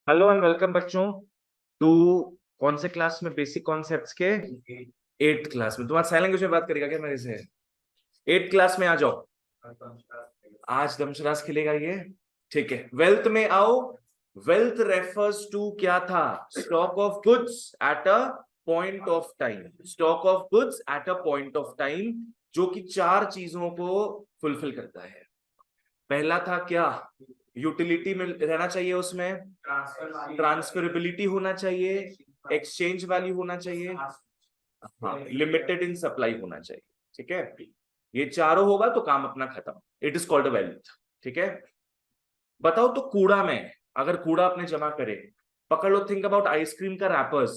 Hello and welcome बच्चों to कौन से क्लास में? बेसिक कॉन्सेप्ट्स के 8th क्लास में। तुम्हारा साइन लैंग्वेज में बात करेगा क्या मेरे से? 8th क्लास में आ जाओ। आज दमशराज खेलेगा ये। ठीक है, वेल्थ में आओ। वेल्थ रेफर्स टू क्या था? Stock of goods at a point of time. Stock of goods at a point of time, जो कि चार चीजों को फुलफिल करता है। पहला था क्या? यूटिलिटी में रहना चाहिए, उसमें ट्रांसफरेबिलिटी होना चाहिए, एक्सचेंज वैल्यू होना चाहिए, हाँ, लिमिटेड इन सप्लाई होना चाहिए। ठीक है, ये चारों होगा तो काम अपना खत्म। It is called a wealth. ठीक है, बताओ तो कूड़ा में, अगर कूड़ा अपने जमा करे, पकड़ लो, थिंक अबाउट आइसक्रीम का रैपर्स।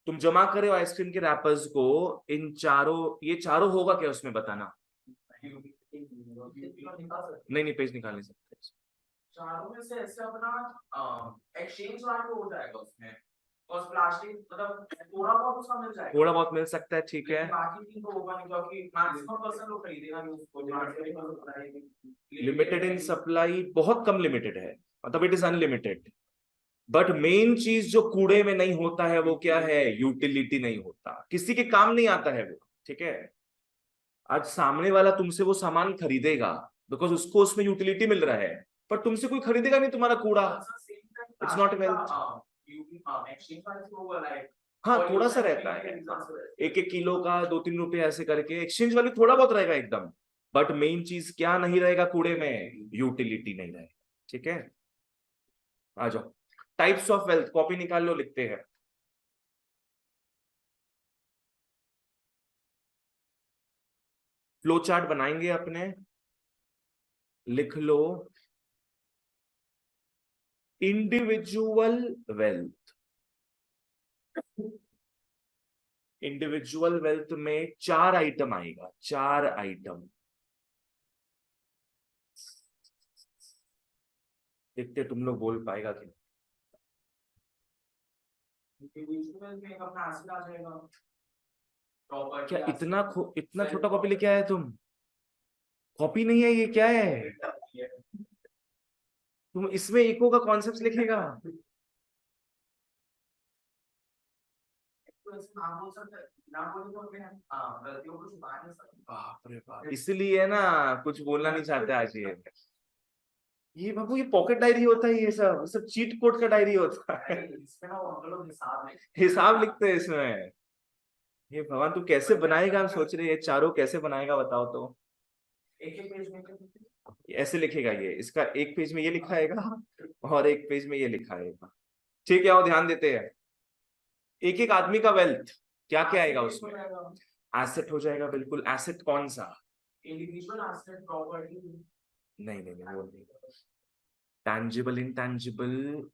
तुम जमा करे हो आइसक्रीम के रैपर्स को, इन चारों, ये चारों होगा क्या उसमें, बताना। नहीं नहीं, पेज निकाल नहीं सकते। चारों में से ऐसे अपना एक्सचेंज वाला हो जाएगा उसमें। और प्लास्टिक मतलब थोड़ा बहुत उसका मिल जाएगा, थोड़ा बहुत मिल सकता है, ठीक है। बाकी तीन तो होगा नहीं, क्योंकि मैक्सिमम पर्सन लोग खरीदेगा नहीं उसको। लिमिटेड इन सप्लाई बहुत कम लिमिटेड है, मतलब it is unlimited. But main चीज जो कूड़े में नहीं होता है वो क्या है? यूटिलिटी नहीं होता, किसी के काम नहीं आता है वो। ठीक है, आज सामने वाला तुमसे वो सामान खरीदेगा बिकॉज उसको उसमें यूटिलिटी मिल रहा है, पर तुमसे कोई खरीदेगा नहीं तुम्हारा कूड़ा। It's not wealth. हाँ, थोड़ा सा रहता है, 1-1 किलो का 2-3 रुपए ऐसे करके एक्सचेंज वैल्यू थोड़ा बहुत रहेगा एकदम। बट मेन चीज क्या नहीं रहेगा कूड़े में? यूटिलिटी नहीं रहेगा। ठीक है, आ जाओ। टाइप्स ऑफ वेल्थ, कॉपी निकाल लो, लिखते हैं। फ्लो चार्ट बनाएंगे अपने, लिख लो। Individual wealth. इंडिविजुअल वेल्थ में 4 आइटम आएगा, 4 आइटम। देखते तुम लोग बोल पाएगा कि इंडिविजुअल में अपना हासिल आ जाएगा। क्या इतना छोटा कॉपी लेके आए तुम? कॉपी नहीं है ये, क्या है? तुम इसमें इको का कॉन्सेप्ट लिखेगा? बाप रे बाप, इसलिए ना कुछ बोलना नहीं चाहते आज ये बाबू, ये पॉकेट डायरी होता है, ये सब चीट कोड का डायरी होता है। हिसाब लिखते हैं इसमें। ये भगवान, तू कैसे बनाएगा? हम सोच रहे हैं ये चारों कैसे बनाएगा, बताओ तो। एक एक पेज में ऐसे लिखेगा ये, इसका एक पेज में ये लिखाएगा और एक पेज में ये लिखाएगा। ठीक है, आओ ध्यान देते हैं। एक एक आदमी का वेल्थ क्या क्या आएगा उसमें? एसेट हो जाएगा, बिल्कुल। एसेट कौन सा? Individual asset property. नहीं नहीं नहीं, वो नहीं। Tangible, intangible.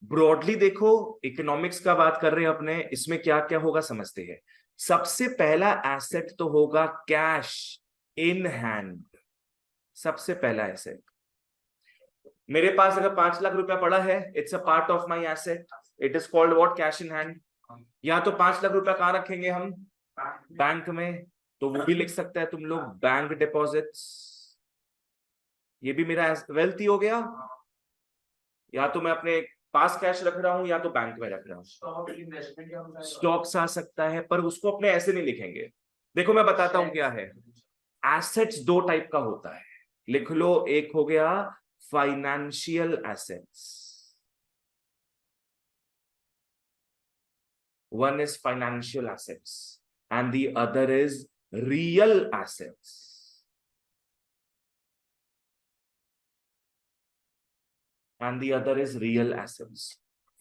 ब्रॉडली देखो, इकोनॉमिक्स का बात कर रहे हैं अपने, इसमें क्या क्या होगा समझते हैं। सबसे पहला एसेट तो होगा कैश इन हैंड। सबसे पहला एसेट, मेरे पास अगर 5 लाख रुपया पड़ा है, it's a part of my asset. It is called what? Cash in hand. या तो 5 लाख रुपया कहाँ रखेंगे हम? बैंक में। तो वो भी लिख सकते हैं तुम लोग, बैंक डिपॉजिट्स। ये भी मेरा वेल्थ ही हो गया। या तो मैं अपने पास कैश रख रहा हूं या तो बैंक में रख रहा हूं। स्टॉक्स आ सकता है, पर उसको अपने ऐसे नहीं लिखेंगे। देखो मैं बताता हूं क्या है। एसेट्स 2 टाइप का होता है, लिख लो। एक हो गया financial assets. One is financial assets and the other is real assets. And the other is real assets.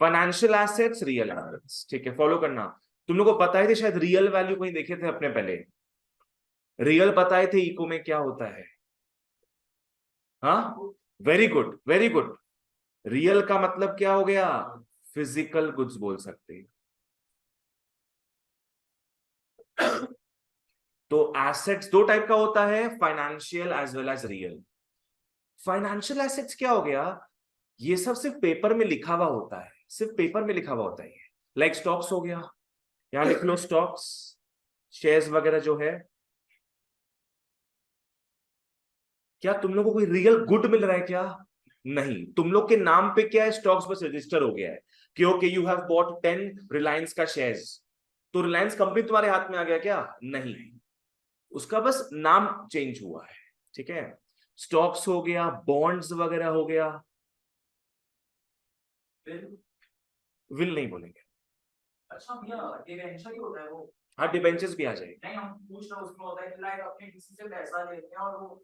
Financial assets, real assets. ठीक है, फॉलो करना। तुम लोगों को पता ही थे शायद, रियल वैल्यू कहीं देखे थे अपने पहले। रियल बताए थे इको में क्या होता है? हाँ, very good very good. Real का मतलब क्या हो गया? फिजिकल गुड्स बोल सकते हैं। तो एसेट्स 2 टाइप का होता है, financial as well as real. Financial assets क्या हो गया? ये सब सिर्फ पेपर में लिखा हुआ होता है, सिर्फ पेपर में लिखा हुआ होता है। लाइक स्टॉक्स हो गया, यहां लिख लो स्टॉक्स, शेयर्स वगैरह जो है। क्या तुम लोगों को कोई रियल गुड मिल रहा है क्या? नहीं, तुम लोग के नाम पे क्या है, स्टॉक्स बस रजिस्टर हो गया है कि okay you have bought 10 Reliance का शेयर्स, तो रिलायंस कंपनी तुम्हारे हाथ में आ गया क्या? नहीं, उसका बस नाम चेंज हुआ है, ठीक है। स्टॉक्स हो गया, बॉन्ड्स वगैरह हो गया, विल नहीं बोलेंगे। अच्छा भैया डिवेंचर ही होता है वो? हाँ, डिबेंचर्स भी आ जाएगी। नहीं हम पूछ रहे हैं उसमें होता है कि लाइक अपने किसी से पैसा लेते हैं और वो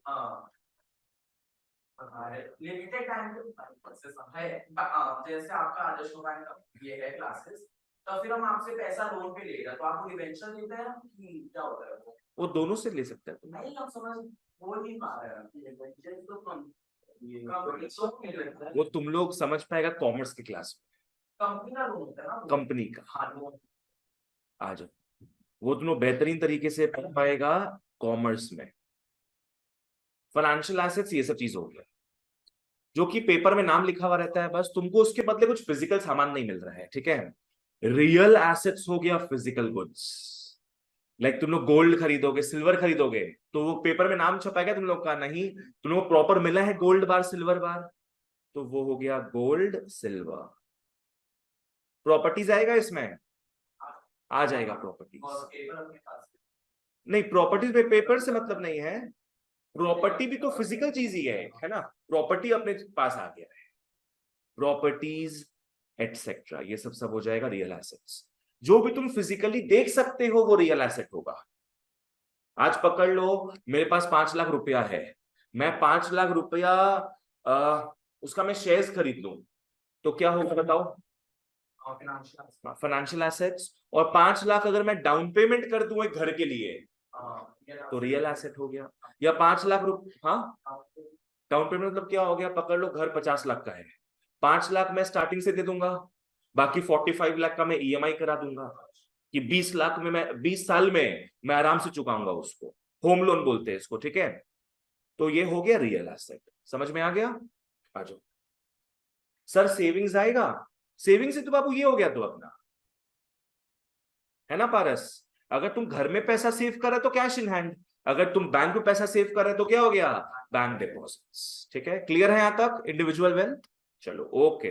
लिमिटेड टाइम के से है जैसे आपका आदर्श बैंक का ये है क्लासेस, तो फिर हम आपसे पैसा लोन पे लेगा तो आपको डिवेंचर देते हैं कि क्या होता है वो दोनों से ले सकते हैं तुम। नहीं हम समझ वो नहीं पा रहे हैं डिवेंचर तो कंपनी वो तुम लोग समझ पाएगा कॉमर्स की क्लास कंपनी का लोन होता है ना में, कंपनी का। हाँ लोन आ जाओ, वो तुम लोग बेहतरीन तरीके से पढ़ पाएगा कॉमर्स में। फाइनेंशियल एसेट्स ये सब चीज हो गया जो कि पेपर में नाम लिखा हुआ रहता है, बस तुमको उसके बदले कुछ फिजिकल सामान नहीं मिल रहा है, ठीक है। रियल एसेट्स हो गया फिजिकल गुड्स, लाइक तुम लोग गोल्ड खरीदोगे, सिल्वर खरीदोगे, तो वो पेपर में नाम छपाएगा तुम लोग का, नहीं तुम लोग को प्रॉपर मिला है गोल्ड बार सिल्वर बार, तो वो हो गया गोल्ड सिल्वर। प्रॉपर्टीज आएगा इसमें, आ जाएगा प्रॉपर्टीज। और पेपर अपने पास नहीं, प्रॉपर्टीज में पेपर से मतलब नहीं है, प्रॉपर्टी भी तो फिजिकल चीज ही है ना। प्रॉपर्टी अपने पास आ गया है, प्रॉपर्टीज एटसेट्रा, ये सब हो जाएगा रियल एसेट्स। जो भी तुम फिजिकली देख सकते हो वो रियल एसेट होगा। आज पकड़ लो मेरे पास 5 लाख रुपया है, मैं 5 लाख रुपया उसका मैं शेयर्स खरीद लूं, तो क्या होगा बताओ? Financial assets. और 5 लाख अगर मैं डाउन पेमेंट कर दूं एक घर के लिए तो रियल एसेट हो गया। या 5 लाख रुपए, हाँ डाउन पेमेंट मतलब क्या हो गया, पकड़ लो घर 50 लाख का है, 5 लाख मैं स्टार्टिंग से दे दूंगा, बाकी 45 लाख का मैं ईएमआई करा दूंगा, कि 20 लाख में मैं 20 साल में मैं आराम से चुकाऊंगा उसको, होम लोन बोलते हैं इसको, ठीक है। तो ये हो गया रियल एसेट, समझ में आ गया? आ जाओ सर, सेविंग्स आएगा, सेविंग से तो बाबू ये हो गया तो अपना, है ना पारस। अगर तुम घर में पैसा सेव कर रहे तो कैश इन हैंड, अगर तुम बैंक में पैसा सेव कर रहे तो क्या हो गया, बैंक डिपॉजिट्स, ठीक है। क्लियर है यहां तक इंडिविजुअल वेल्थ? चलो ओके,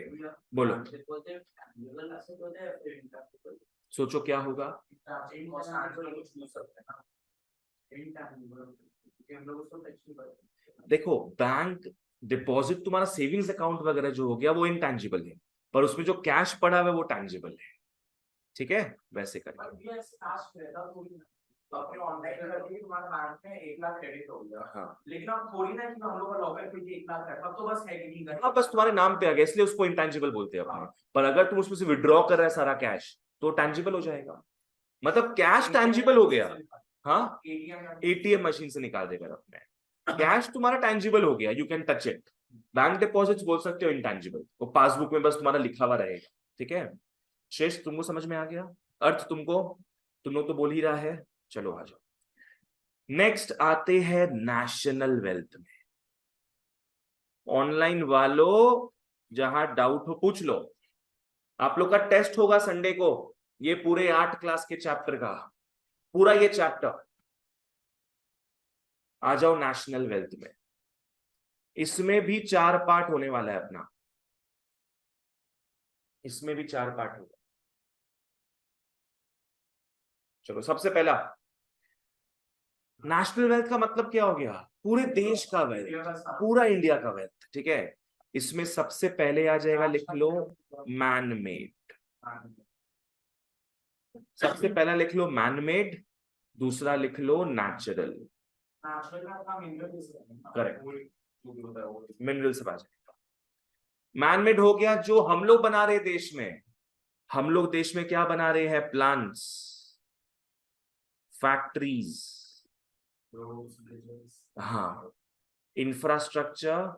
बोलो सोचो क्या होगा। देखो बैंक डिपॉजिट तुम्हारा सेविंग्स अकाउंट वगैरह जो हो गया वो इनटैंजिबल है, पर उसमें जो कैश पड़ा हुआ है वो टैंजिबल है, ठीक है। वैसे करें, अपने ऑनलाइन कर दिए तुम्हारे बैंक में 1 लाख क्रेडिट हो गया, हाँ लेकिन अब थोड़ी ना कि हम लोग का लॉकर पे 1 लाख है, अब तो बस है कि नहीं हाँ, बस तुम्हारे नाम पे आ गया इसलिए उसको इंटैंजिबल बोलते हैं अपने। पर अगर तुम उसमें से विड्रॉ कर रहे हैं सारा कैश तो टैंजिबल हो जाएगा, मतलब कैश टैंजिबल हो गया। हाँ, एटीएम मशीन से निकाल देगा अपने, कैश तुम्हारा टैंजिबल हो गया, you can touch it. Bank deposits बोल सकते हो इंटैंजिबल, वो पासबुक में बस तुम्हारा लिखा हुआ रहेगा, ठीक है। शेष तुमको समझ में आ गया, अर्थ तुमको, तुम लोग तो बोल ही रहा है। चलो आ जाओ, नेक्स्ट आते हैं नेशनल वेल्थ में। ऑनलाइन वालों जहां डाउट हो पूछ लो, आप लोग का टेस्ट होगा संडे को, ये पूरे 8 क्लास के चैप्टर का, पूरा ये चैप्टर। आ जाओ नेशनल वेल्थ में, इसमें भी 4 पार्ट होने वाला है अपना, इसमें भी 4 पार्ट होगा। चलो सबसे पहला, नेशनल वेल्थ का मतलब क्या हो गया, पूरे देश का वेल्थ, पूरा इंडिया का वेल्थ, ठीक है। इसमें सबसे पहले आ जाएगा, लिख लो मैन मेड, सबसे पहला लिख लो मैन मेड, दूसरा लिख लो नेचुरल, करेक्ट, मिनरल से आ जाएगा। मैन मेड हो गया जो हम लोग बना रहे देश में, हम लोग देश में क्या बना रहे हैं, प्लांट्स, फैक्ट्रीज, हाँ इंफ्रास्ट्रक्चर,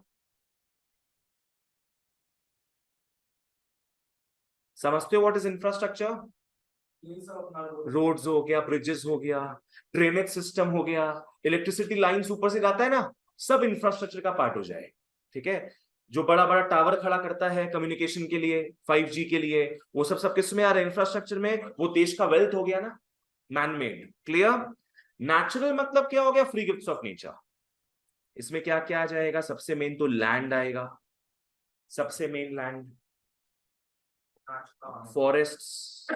समझते हो व्हाट इज इंफ्रास्ट्रक्चर? रोड्स हो गया, ब्रिजेस हो गया, ड्रेनेज सिस्टम हो गया, इलेक्ट्रिसिटी लाइंस ऊपर से जाता है ना, सब इंफ्रास्ट्रक्चर का पार्ट हो जाए, ठीक है। जो बड़ा बड़ा टावर खड़ा करता है कम्युनिकेशन के लिए, 5G के लिए, वो सब किस में आ रहा है, इंफ्रास्ट्रक्चर में, वो देश का वेल्थ हो गया ना, मैन मेड। क्लियर? नेचुरल मतलब क्या हो गया, फ्री गिफ्ट्स ऑफ नेचर। इसमें क्या क्या आ जाएगा, सबसे मेन तो लैंड आएगा, सबसे मेन लैंड, हाँ, फॉरेस्ट्स,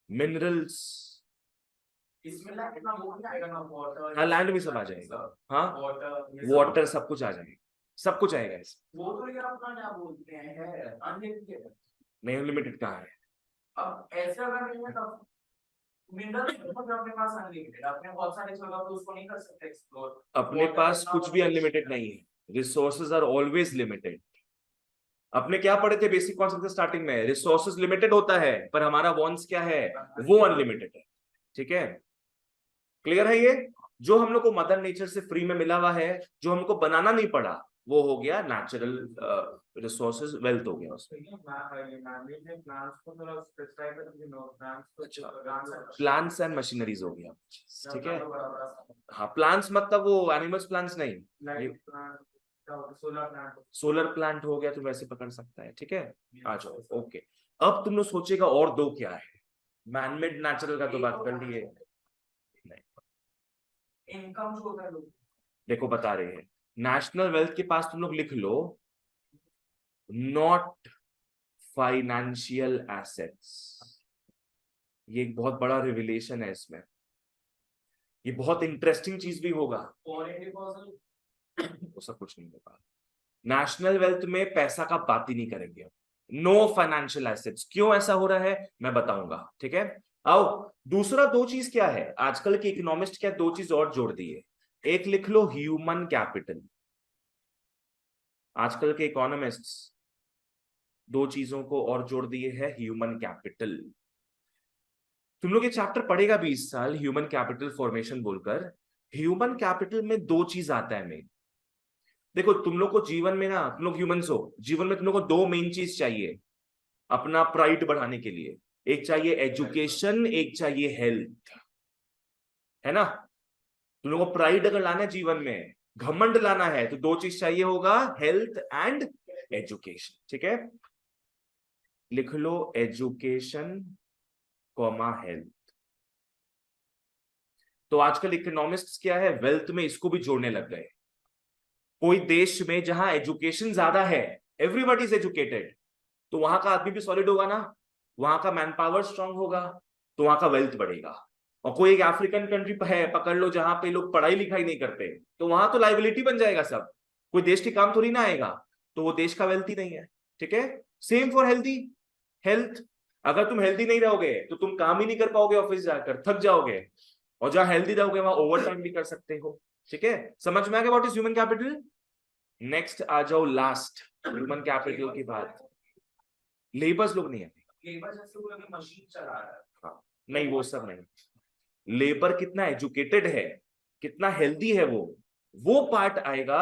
मिनरल्स, इसमें लैंड इतना वो नहीं आएगा ना, वाटर। हाँ लैंड भी सब आ जाएगा, हाँ वाटर, वाटर सब कुछ आ जाएगा, सब कुछ आएगा इसमें। वो तो लेकिन अपना क्या बोलते हैं है अनलिमिटेड। नहीं अनलिमिटेड कहाँ है, अब ऐसे अगर नहीं है तब मिनरल अपने पास अनलिमिटेड, अपने बहुत सारी जगह पे उसको नहीं कर सकते एक्सप्लोर। अपने पास कुछ भी अनलिमिटेड नहीं है, रिसोर्सेज आर ऑलवेज लिमिटेड। अपने क्या पढ़े थे बेसिक कॉन्सेप्ट स्टार्टिंग में, रिसोर्सेज लिमिटेड होता है पर हमारा वॉन्ट्स क्या है, वो अनलिमिटेड है, ठीक है। क्लियर है ये, जो हम लोग को मदर नेचर से फ्री में मिला हुआ है, जो हमको बनाना नहीं पड़ा, वो हो गया नेचुरल रिसोर्सेज, वेल्थ हो गया उसमें। प्लांट्स एंड मशीनरीज हो गया, ठीक है। हाँ प्लांट्स मतलब वो एनिमल्स प्लांट्स नहीं, सोलर प्लांट हो गया तो वैसे पकड़ सकता है, ठीक है। आ जाओ, ओके। अब तुम लोग सोचेगा और दो क्या है, मैनमेड नेचुरल का तो बात कर लिए, इनकम जो होता है लोग, देखो बता रहे हैं नेशनल वेल्थ के पास तुम लोग लिख लो नॉट फाइनेंशियल एसेट्स। ये एक बहुत बड़ा रिविलेशन है इसमें, ये बहुत इंटरेस्टिंग चीज भी होगा। फॉरेन डिपॉजिट, वो सब कुछ नहीं होगा, नेशनल वेल्थ में पैसा का बात ही नहीं करेंगे, नो फाइनेंशियल एसेट्स। क्यों ऐसा हो रहा है मैं बताऊंगा, ठीक है। आओ दूसरा दो चीज क्या है, आजकल के इकोनॉमिस्ट क्या दो चीज और जोड़ दिए, एक लिख लो ह्यूमन कैपिटल। आजकल के इकोनॉमिस्ट्स दो चीजों को और जोड़ दिए है, ह्यूमन कैपिटल। तुम लोग ये चैप्टर पढ़ेगा भी इस साल, ह्यूमन कैपिटल फॉर्मेशन बोलकर। ह्यूमन कैपिटल में दो चीज आता है मेन। देखो तुम लोग को जीवन में ना, तुम लोग ह्यूमंस हो, जीवन में तुम लोग को दो मेन चीज चाहिए अपना प्राइड बढ़ाने के लिए, एक चाहिए एजुकेशन, एक चाहिए हेल्थ, है ना। तुम लोग को प्राइड अगर लाना है जीवन में, घमंड लाना है, तो दो चीज चाहिए होगा, हेल्थ एंड एजुकेशन, ठीक है। लिख लो एजुकेशन कॉमा हेल्थ। तो आजकल इकोनॉमिस्ट्स क्या है, वेल्थ में इसको भी जोड़ने लग गए। कोई देश में जहां एजुकेशन ज्यादा है, एवरीबॉडी इज एजुकेटेड, तो वहां का आदमी भी सॉलिड होगा ना, वहां का मैन पावर स्ट्रांग होगा, तो वहां का वेल्थ बढ़ेगा। और कोई एक अफ्रीकन कंट्री है पकड़ लो जहां पे लोग पढ़ाई लिखाई नहीं करते, तो वहां तो लाइबिलिटी बन जाएगा सब, कोई देश के काम थोड़ी ना आएगा, तो वो देश का वेल्थ ही नहीं है, ठीक है। सेम फॉर हेल्थी हेल्थ, अगर तुम हेल्थी नहीं रहोगे तो तुम काम ही नहीं कर पाओगे, ऑफिस जाकर थक जाओगे, और जहां हेल्थी रहोगे वहां ओवर टाइम भी कर सकते हो, ठीक है। समझ में आ गया what is human capital. Next आ जाओ लास्ट ह्यूमन कैपिटल की बात, लेबर्स लोग नहीं है, लेबर जैसे कोई अभी मशीन चला रहा है, हाँ नहीं वो सब नहीं, लेबर कितना एजुकेटेड है, कितना हेल्दी है वो पार्ट आएगा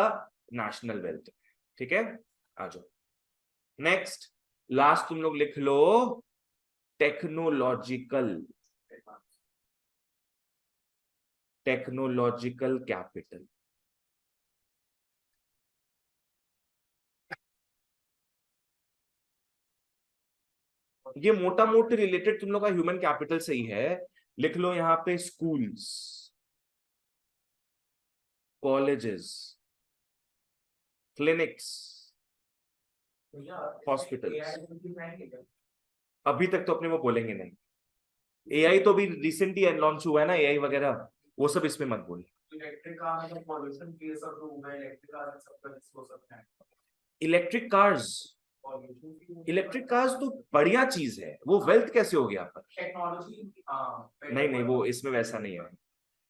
नेशनल वेल्थ, ठीक है। आ जाओ नेक्स्ट, लास्ट तुम लोग लिख लो टेक्नोलॉजिकल, टेक्नोलॉजिकल कैपिटल। ये मोटा मोटी रिलेटेड तुम लोग का ह्यूमन कैपिटल से ही है, लिख लो यहां पे स्कूल्स, कॉलेजेस, क्लिनिक्स, हॉस्पिटल्स। अभी तक तो अपने वो बोलेंगे नहीं, एआई तो भी रिसेंटली लॉन्च हुआ है ना, एआई वगैरह, वो सब इसमें मत बोलिए। इलेक्ट्रिक कार में पॉल्यूशन के सब जो हुआ है, इलेक्ट्रिक कार में सब कुछ हो सकता है। इलेक्ट्रिक कार्स, इलेक्ट्रिक कार्स तो बढ़िया चीज है, वो वेल्थ कैसे हो गया पर, टेक्नोलॉजी, नहीं नहीं वो इसमें वैसा नहीं है।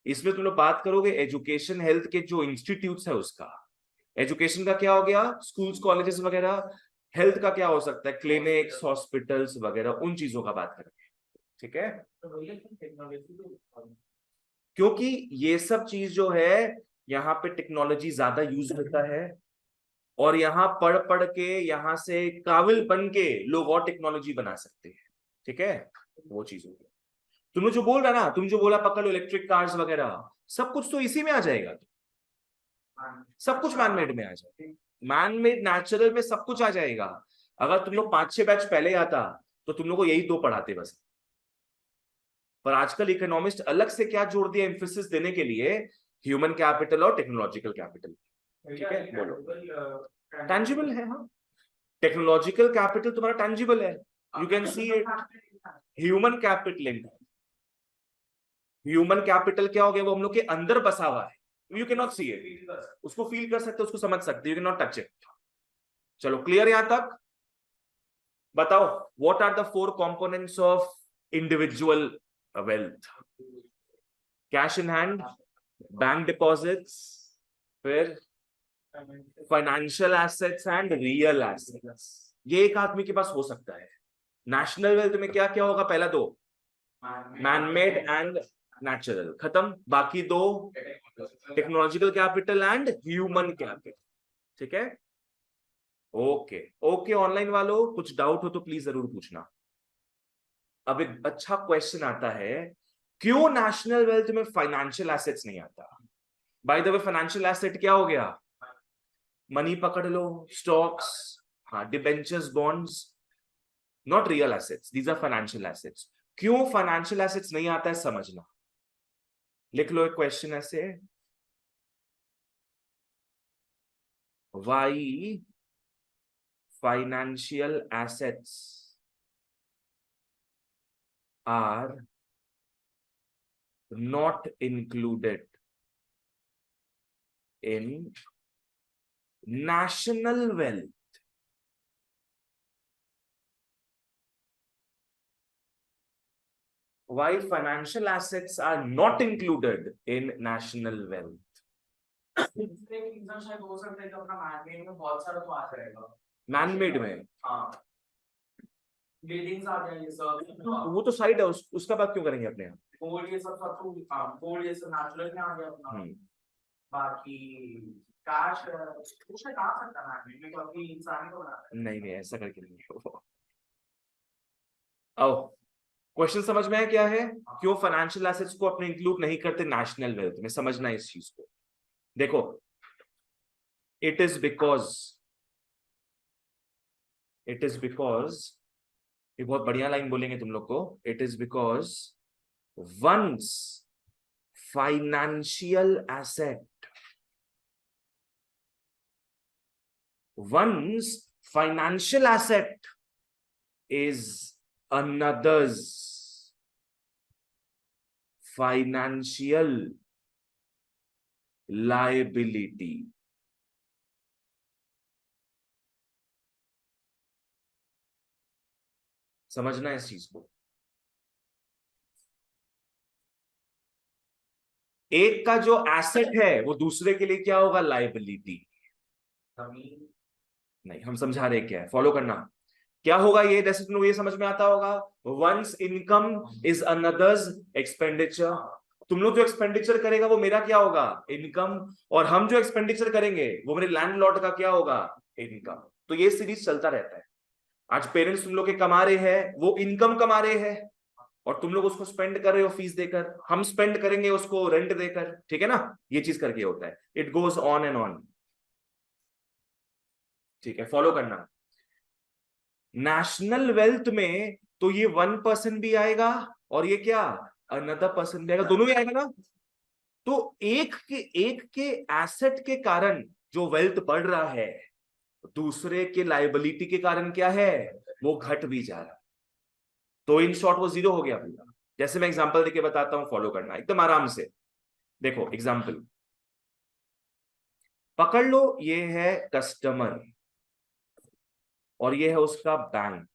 इसमें तुम लोग बात करोगे एजुकेशन हेल्थ के जो इंस्टीट्यूट्स है उसका, एजुकेशन का क्या हो गया स्कूल्स कॉलेजेस वगैरह, हेल्थ का क्या हो सकता है क्लिनिक्स हॉस्पिटल्स वगैरह, उन चीजों का बात करेंगे, ठीक है। क्योंकि ये सब चीज जो है यहाँ पे टेक्नोलॉजी ज्यादा यूज होता है, और यहाँ पढ़ पढ़ के यहाँ से काबिल बन के लोग और टेक्नोलॉजी बना सकते हैं, ठीक है। वो चीज हो गई, तुमने जो बोल रहा ना, तुम जो बोला पकड़ लो इलेक्ट्रिक कार्स वगैरह, सब कुछ तो इसी में आ जाएगा, सब कुछ मैनमेड में आ जाएगा, मैनमेड नेचुरल में सब कुछ आ जाएगा। अगर तुम लोग 5-6 बैच पहले आता तो तुम लोग को यही दो पढ़ाते बस, पर आजकल इकोनॉमिस्ट अलग से क्या जोड़ दिया एम्फेसिस देने के लिए, ह्यूमन कैपिटल और टेक्नोलॉजिकल कैपिटल, ठीक है। बोलो टैंजिबल है, हाँ। टेक्नोलॉजिकल कैपिटल तुम्हारा टैंजिबल है, you can see it. Human capital, human capital क्या हो गया, वो हम लोग के अंदर बसा हुआ है, you can not see it, उसको फील कर सकते, उसको समझ सकते, you can not touch it. चलो क्लियर यहां तक? बताओ, what are the 4 components of individual wealth? Cash in hand, bank deposits, फिर financial assets and real assets. ये एक आदमी के पास हो सकता है। नेशनल वेल्थ में क्या क्या होगा? पहला 2 मैनमेड एंड नेचुरल, खत्म। बाकी 2 technological capital and human capital. ठीक है, ओके ओके। ऑनलाइन वालों कुछ डाउट हो तो प्लीज जरूर पूछना। अब एक अच्छा क्वेश्चन आता है, क्यों नेशनल वेल्थ में फाइनेंशियल एसेट्स नहीं आता? By the way, financial asset क्या हो गया? मनी पकड़ लो, स्टॉक्स, हाँ, debentures, bonds, not real assets, these are financial assets. क्यों फाइनेंशियल एसेट्स नहीं आता है समझना। लिख लो एक क्वेश्चन ऐसे, why financial assets are not included in national wealth? Why financial assets are not included in national wealth? इसलिए एक रीजन शायद हो सकता है कि अपना मैनमेड में बहुत सारा तो आ जाएगा। मैनमेड में हाँ, बिल्डिंग्स आ जाएंगे सब, वो तो साइड है, उसका बात क्यों करेंगे अपने यहाँ? गोल्ड ये सब सब तो, गोल्ड ये सब नेचुरल में आ गया अपना। बाकी कैश कुछ नहीं आ सकता मैनमेड में, क्योंकि इंसान ही तो बनाता है। नहीं नहीं, ऐसा करके नहीं। आओ, क्वेश्चन समझ में आया क्या है? क्यों फाइनेंशियल एसेट्स को अपने इंक्लूड नहीं करते नेशनल वेल्थ में? समझना इस चीज को। देखो, इट इज बिकॉज ये बहुत बढ़िया लाइन बोलेंगे तुम लोग को। It is because once financial asset is another's financial liability. समझना है इस चीज को। एक का जो एसेट है वो दूसरे के लिए क्या होगा? लाइबिलिटी। नहीं, हम समझा रहे क्या है, फॉलो करना। क्या होगा ये? जैसे तुम ये समझ में आता होगा, once income is another's expenditure. तुम लोग जो एक्सपेंडिचर करेगा वो मेरा क्या होगा? इनकम। और हम जो एक्सपेंडिचर करेंगे वो मेरे लैंडलॉर्ड का क्या होगा? इनकम। तो ये सीरीज चलता रहता है। आज पेरेंट्स तुम लोग के कमा रहे हैं, वो इनकम कमा रहे हैं, और तुम लोग उसको स्पेंड कर रहे हो फीस देकर, हम स्पेंड करेंगे उसको रेंट देकर। ठीक है ना? ये चीज करके होता है, it goes on and on. ठीक है, फॉलो करना। नेशनल वेल्थ में तो ये 1% भी आएगा और ये क्या, अनदर पर्सन भी आएगा, दोनों ही आएगा ना। तो एक के एसेट के कारण जो वेल्थ बढ़ रहा है, दूसरे के लाइबिलिटी के कारण क्या है, वो घट भी जा रहा है। तो इन शॉर्ट वो जीरो हो गया पूरा। जैसे मैं एग्जांपल देके बताता हूं, फॉलो करना एकदम आराम से। देखो एग्जांपल पकड़ लो, ये है कस्टमर और ये है उसका बैंक।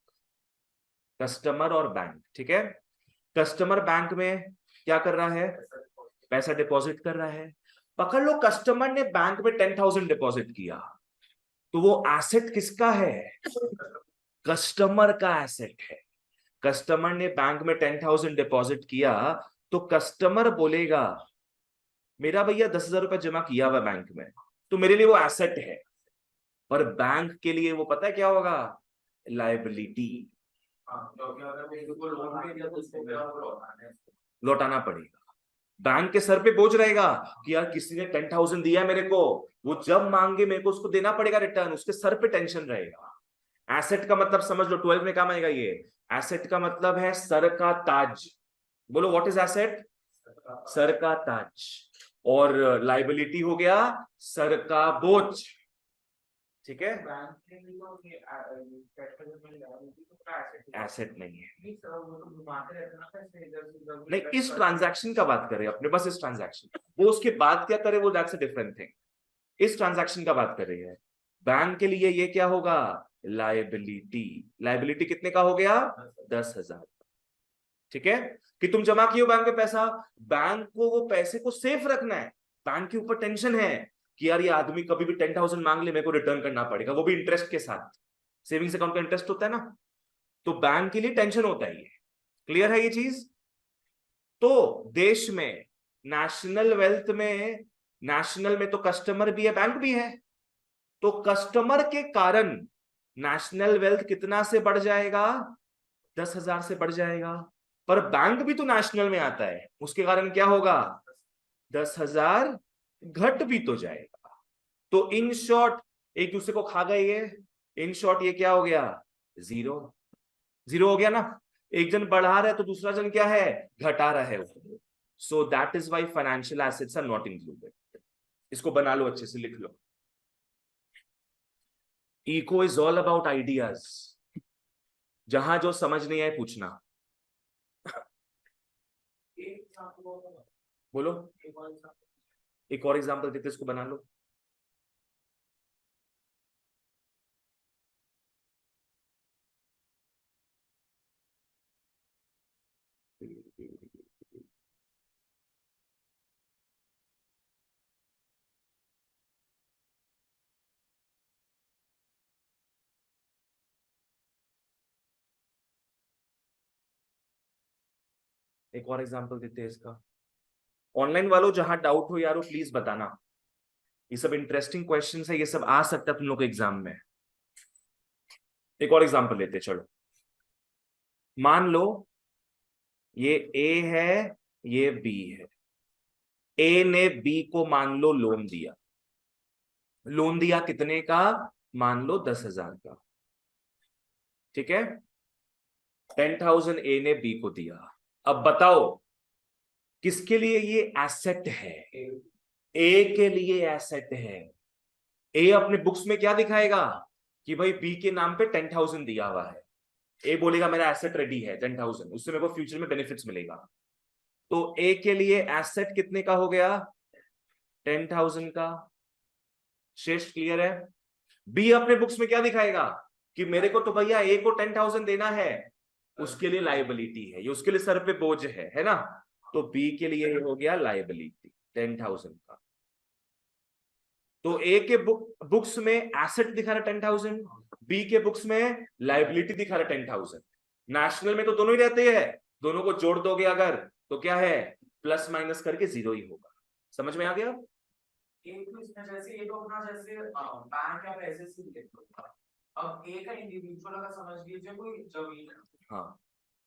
कस्टमर और बैंक, ठीक है। कस्टमर बैंक में क्या कर रहा है? पैसा डिपॉजिट कर रहा है। पकड़ लो कस्टमर ने बैंक में 10,000 डिपॉजिट किया, तो वो एसेट किसका है? कस्टमर का एसेट है। कस्टमर ने बैंक में 10,000 डिपॉजिट किया, तो कस्टमर बोलेगा मेरा भैया 10,000 रुपए जमा किया हुआ बैंक में, तो मेरे लिए वो एसेट है। पर बैंक के लिए वो पता है क्या होगा? लाइबिलिटी। क्योंकि अगर वो किसी को लोन दे दिया तो उसको क्या लौटाना पड़ेगा। बैंक के सर पे बोझ रहेगा कि यार किसी ने 10,000 दिया मेरे को, वो जब मांगे मेरे को उसको देना पड़ेगा रिटर्न, उसके सर पे टेंशन रहेगा। एसेट का मतलब समझ लो, 12 में काम आएगा ये। एसेट का मतलब है सर का ताज। बोलो व्हाट इज एसेट? सर का ताज। और लाइबिलिटी हो गया सर का बोझ। ठीक है, बैंक के लिए तो ये पेट्रोल में liability तो पूरा asset है। एसेट नहीं है। नहीं सर, वो तो घुमाते रहते हैं ना पैसे इधर से उधर, वो नहीं, invest इस करते ट्रांजैक्शन का बात कर रहे हैं अपने, बस इस ट्रांजैक्शन, वो उसके बाद क्या करे वो दैट्स अ डिफरेंट थिंग। इस ट्रांजैक्शन का बात कर रही है। बैंक के लिए ये क्या होगा, लायबिलिटी। लायबिलिटी कितने का हो गया, हैं। 10,000। ठीक है, कि तुम जमा किए हो बैंक में पैसा, बैंक को वो पैसे को सेफ रखना है। बैंक के ऊपर टेंशन है कि यार ये आदमी कभी भी 10,000 मांग ले, मेरे को रिटर्न करना पड़ेगा, वो भी इंटरेस्ट के साथ। सेविंग्स अकाउंट का इंटरेस्ट होता है ना, तो बैंक के लिए टेंशन होता है ये। क्लियर है ये चीज। तो देश में नेशनल वेल्थ में, नेशनल में तो कस्टमर भी है बैंक भी है, तो कस्टमर के कारण नेशनल वेल्थ कितना से बढ़ जाएगा, 10,000 से बढ़ जाएगा। पर बैंक भी तो नेशनल में आता है, उसके कारण क्या होगा, 10,000 घट भी तो जाएगा। तो इन शॉर्ट एक दूसरे को खा गए ये, इन शॉर्ट ये क्या हो गया, जीरो। जीरो हो गया ना, एक जन बढ़ा रहा है तो दूसरा जन क्या है, घटा रहा है। So that is why financial assets are not included. इसको बना लो, अच्छे से लिख लो। Eco is all about ideas, जहां जो समझ नहीं आए पूछना। एक आपको बोलो, एक और सा- एक और एग्जांपल देते, इसको बना लो। एक और एग्जांपल देते हैं इसका। ऑनलाइन वालों जहां डाउट हो यारो प्लीज बताना, ये सब इंटरेस्टिंग क्वेश्चंस है, ये सब आ सकता है तुम लोग के एग्जाम में। एक और एग्जांपल लेते हैं, चलो। मान लो ये ए है, ये बी है। ए ने बी को मान लो लोन दिया, लोन दिया कितने का, मान लो 10,000 का। ठीक है, 10,000 ए ने बी को दिया। अब बताओ किसके लिए ये एसेट है, ए के लिए एसेट है। ए अपने बुक्स में क्या दिखाएगा कि भाई बी के नाम पे 10,000 दिया हुआ है। ए बोलेगा मेरा एसेट रेडी है 10,000, उससे मेरे को फ्यूचर में बेनिफिट्स मिलेगा। तो ए के लिए एसेट कितने का हो गया, 10,000 का। शेष क्लियर है। बी अपने बुक्स में क्या दिखाएगा कि मेरे को तो भैया ए को 10,000 देना है, उसके लिए लाइबिलिटी है, ये उसके लिए सर पे बोझ है ना। तो बी के लिए ये हो गया लाइबिलिटी 10,000 का। तो ए के बुक्स में एसेट दिखा रहा 10,000, बी के बुक्स में लाइबिलिटी दिखा रहा 10,000। नेशनल में तो दोनों ही रहते हैं, दोनों को जोड़ दोगे अगर तो क्या है, प्लस माइनस करके जीरो ही होगा। समझ में आ गया। एक तो इसमें जैसे ये तो अपना जैसे बैंक या पैसे से रिलेटेड होता। अब एक का इंडिविजुअल अगर समझ लीजिए कोई जमीन है, हाँ,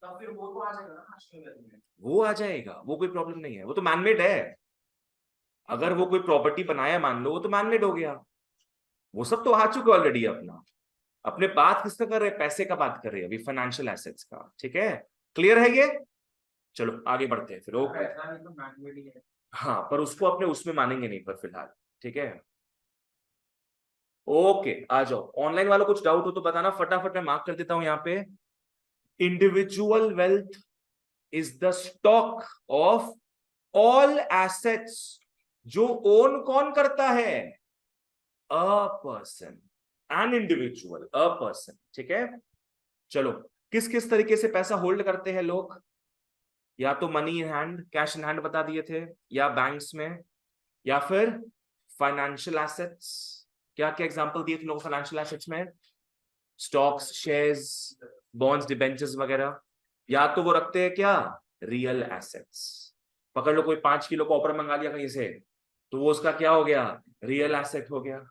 तब फिर वो तो आ जाएगा ना नेशनल वैल्यू में। वो आ जाएगा, वो कोई प्रॉब्लम नहीं है, वो तो मैनमेड है। अगर वो कोई प्रॉपर्टी बनाया मान लो, वो तो मैनमेड हो गया, वो सब तो आ चुका ऑलरेडी अपना। अपने बात किसका कर रहे हैं, पैसे का बात कर रहे हैं अभी, फाइनेंशियल एसेट्स का। ठीक है, क्लियर है ये। चलो आगे बढ़ते हैं फिर। ओके, पैसा भी तो मैग्नेट ही है। हाँ पर उसको अपने उसमें मानेंगे नहीं पर फिलहाल। ठीक है, ओके आ जाओ। ऑनलाइन वालों कुछ डाउट हो तो बताना, फटाफट मैं मार्क कर देता हूं यहाँ पे। Individual wealth is the stock of all assets. जो ओन कौन करता है, a person, an individual, a person. ठीक है, चलो। किस किस तरीके से पैसा होल्ड करते हैं लोग, या तो money in hand, cash in hand बता दिए थे, या बैंक्स में, या फिर फाइनेंशियल एसेट्स। क्या क्या एग्जांपल दिए थे लोग फाइनेंशियल एसेट्स में, स्टॉक्स, शेयर्स, बॉन्ड्स, डिबेंचर्स वगैरह। या तो वो रखते हैं क्या, रियल एसेट्स। पकड़ लो कोई 5 किलो कॉपर मंगा लिया कहीं से, तो वो उसका क्या हो गया, रियल एसेट हो गया।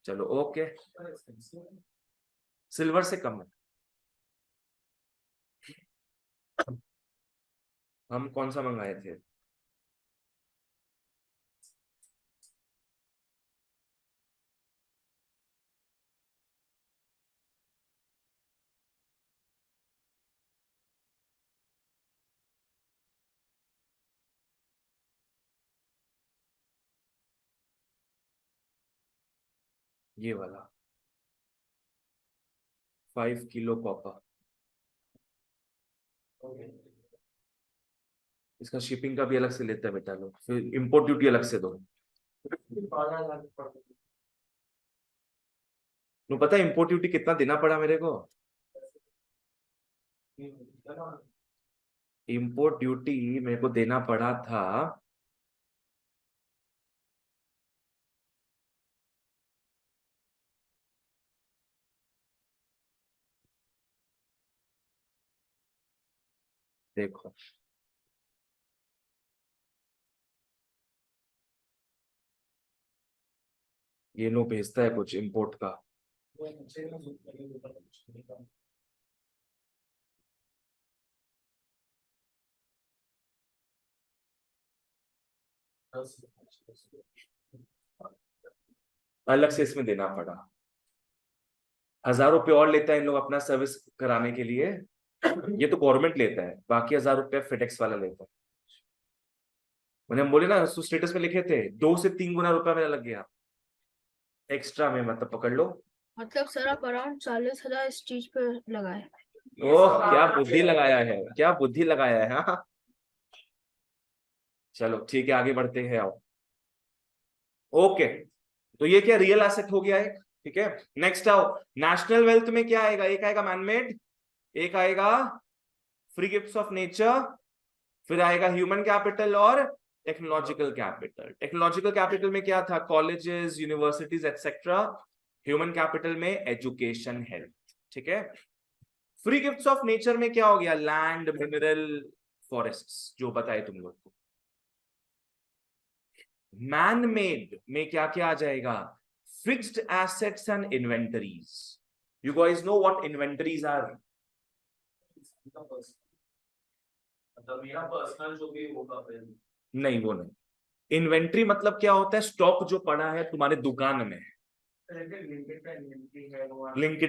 चलो ओके, सिल्वर से कम है। हम कौन सा मंगाए थे, ये वाला 5 किलो कॉपर, इसका शिपिंग का भी अलग से लेता है बेटा लोग, फिर इंपोर्ट ड्यूटी अलग से दो। तो पता है इंपोर्ट ड्यूटी कितना देना पड़ा मेरे को? इंपोर्ट ड्यूटी मेरे को देना पड़ा था देखो, ये नो भेजता है कुछ इंपोर्ट का, अलग से इसमें देना पड़ा। 1000 रुपये और लेता है इन लोग अपना सर्विस कराने के लिए, ये तो गवर्नमेंट लेता है, बाकी 1000 रुपये फेडेक्स वाला लेता है। मैंने हम बोले ना, स्टेटस में लिखे थे 2 से 3 गुना रुपया मेरा लग गया एक्स्ट्रा में, मतलब पकड़ लो। मतलब सर आप अराउंड 40,000 इस चीज पे लगाए। ओह क्या बुद्धि लगाया है, क्या बुद्धि लगाया है। हाँ चलो ठीक है, आगे बढ़ते हैं आओ। ओके, तो ये क्या रियल एसेट हो गया एक, ठीक है। नेक्स्ट आओ, नेशनल वेल्थ में क्या आएगा? एक आएगा मैनमेड, एक आएगा फ्री गिफ्ट्स ऑफ नेचर, फिर आएगा ह्यूमन कैपिटल और टेक्नोलॉजिकल कैपिटल। टेक्नोलॉजिकल कैपिटल में क्या था? Colleges, universities etcetera. Human capital में एजुकेशन, हेल्थ, ठीक है। फ्री गिफ्ट्स ऑफ नेचर में क्या हो गया? लैंड, मिनरल, फॉरेस्ट्स, जो बताए तुम लोग को। मैन मेड में क्या क्या आ जाएगा? Fixed assets and inventories. You guys know what inventories are? मतलब मेरा पर्सनल जो भी होगा फिर। नहीं वो नहीं, इन्वेंट्री मतलब क्या होता है? स्टॉक जो पड़ा है तुम्हारे दुकान में। ब्लिंकिट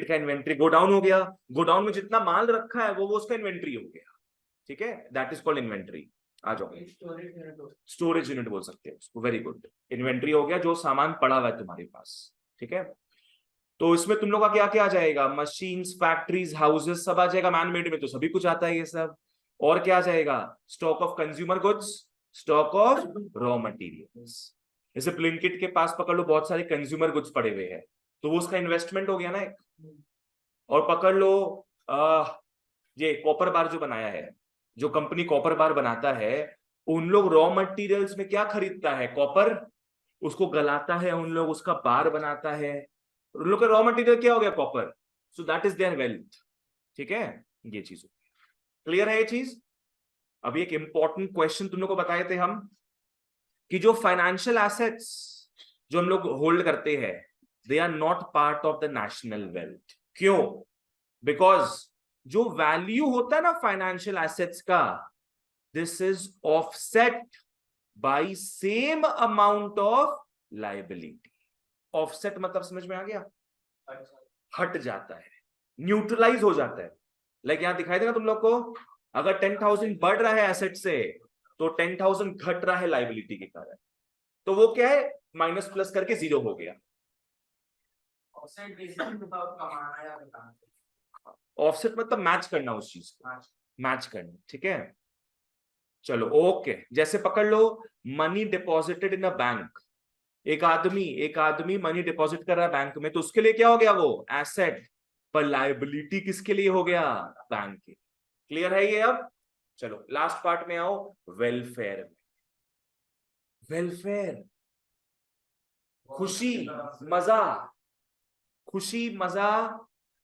का इन्वेंट्री गोडाउन हो गया, गोडाउन में जितना माल रखा है वो उसका इन्वेंट्री हो गया, ठीक है। That is called inventory. आ जाओ, स्टोरेज यूनिट बोल सकते हैं उसको, वेरी गुड। इन्वेंट्री हो गया जो सामान पड़ा हुआ है तुम्हारे पास, ठीक है। तो इसमें तुम लोग का क्या क्या आ जाएगा? मशीन्स, फैक्ट्रीज, हाउसेस, सब आ जाएगा। मैन मेड में तो सभी कुछ आता है ये सब। और क्या आ जाएगा? Stock of consumer goods, stock of raw materials. जैसे ब्लिंकिट के पास पकड़ लो बहुत सारे कंज्यूमर गुड्स पड़े हुए हैं, तो वो उसका इन्वेस्टमेंट हो गया ना एक। और पकड़ लो ये कॉपर बार जो बनाया है, जो कंपनी कॉपर बार बनाता है, उन लोग रॉ मटेरियल्स में क्या खरीदता है? कॉपर, उसको गलाता है उन लोग, उसका बार बनाता है। उन लोग का रॉ मटेरियल क्या हो गया? Copper. So that is there wealth, ठीक है। ये चीज क्लियर है ये चीज? अभी एक इंपॉर्टेंट क्वेश्चन तुम लोग को बताए थे हम कि जो फाइनेंशियल एसेट्स जो हम लोग होल्ड करते हैं, they are not part of the national wealth. क्यों? बिकॉज जो वैल्यू होता है ना फाइनेंशियल एसेट्स का, this is offset by same amount of liability. Offset मतलब समझ में आ गया? हट जाता है, न्यूट्रलाइज हो जाता है। लाइक यहां दिखाई देगा तुम लोग को, अगर 10,000 बढ़ रहा है एसेट से, तो 10,000 घट रहा है लायबिलिटी के कारण, तो वो क्या है? माइनस प्लस करके 0 हो गया। ऑफसेट बेसिकली मतलब कमाना या बताना। ऑफसेट मतलब मैच करना, उस चीज को मैच करना, ठीक है। चलो ओके, जैसे पकड़ लो money deposited in a bank. एक आदमी मनी डिपॉजिट कर रहा है बैंक में, तो उसके लिए क्या हो गया? वो एसेट। पर लायबिलिटी किसके लिए हो गया? बैंक के। क्लियर है ये अब? चलो लास्ट पार्ट में आओ, वेलफेयर में। वेलफेयर, खुशी, मजा, खुशी मजा,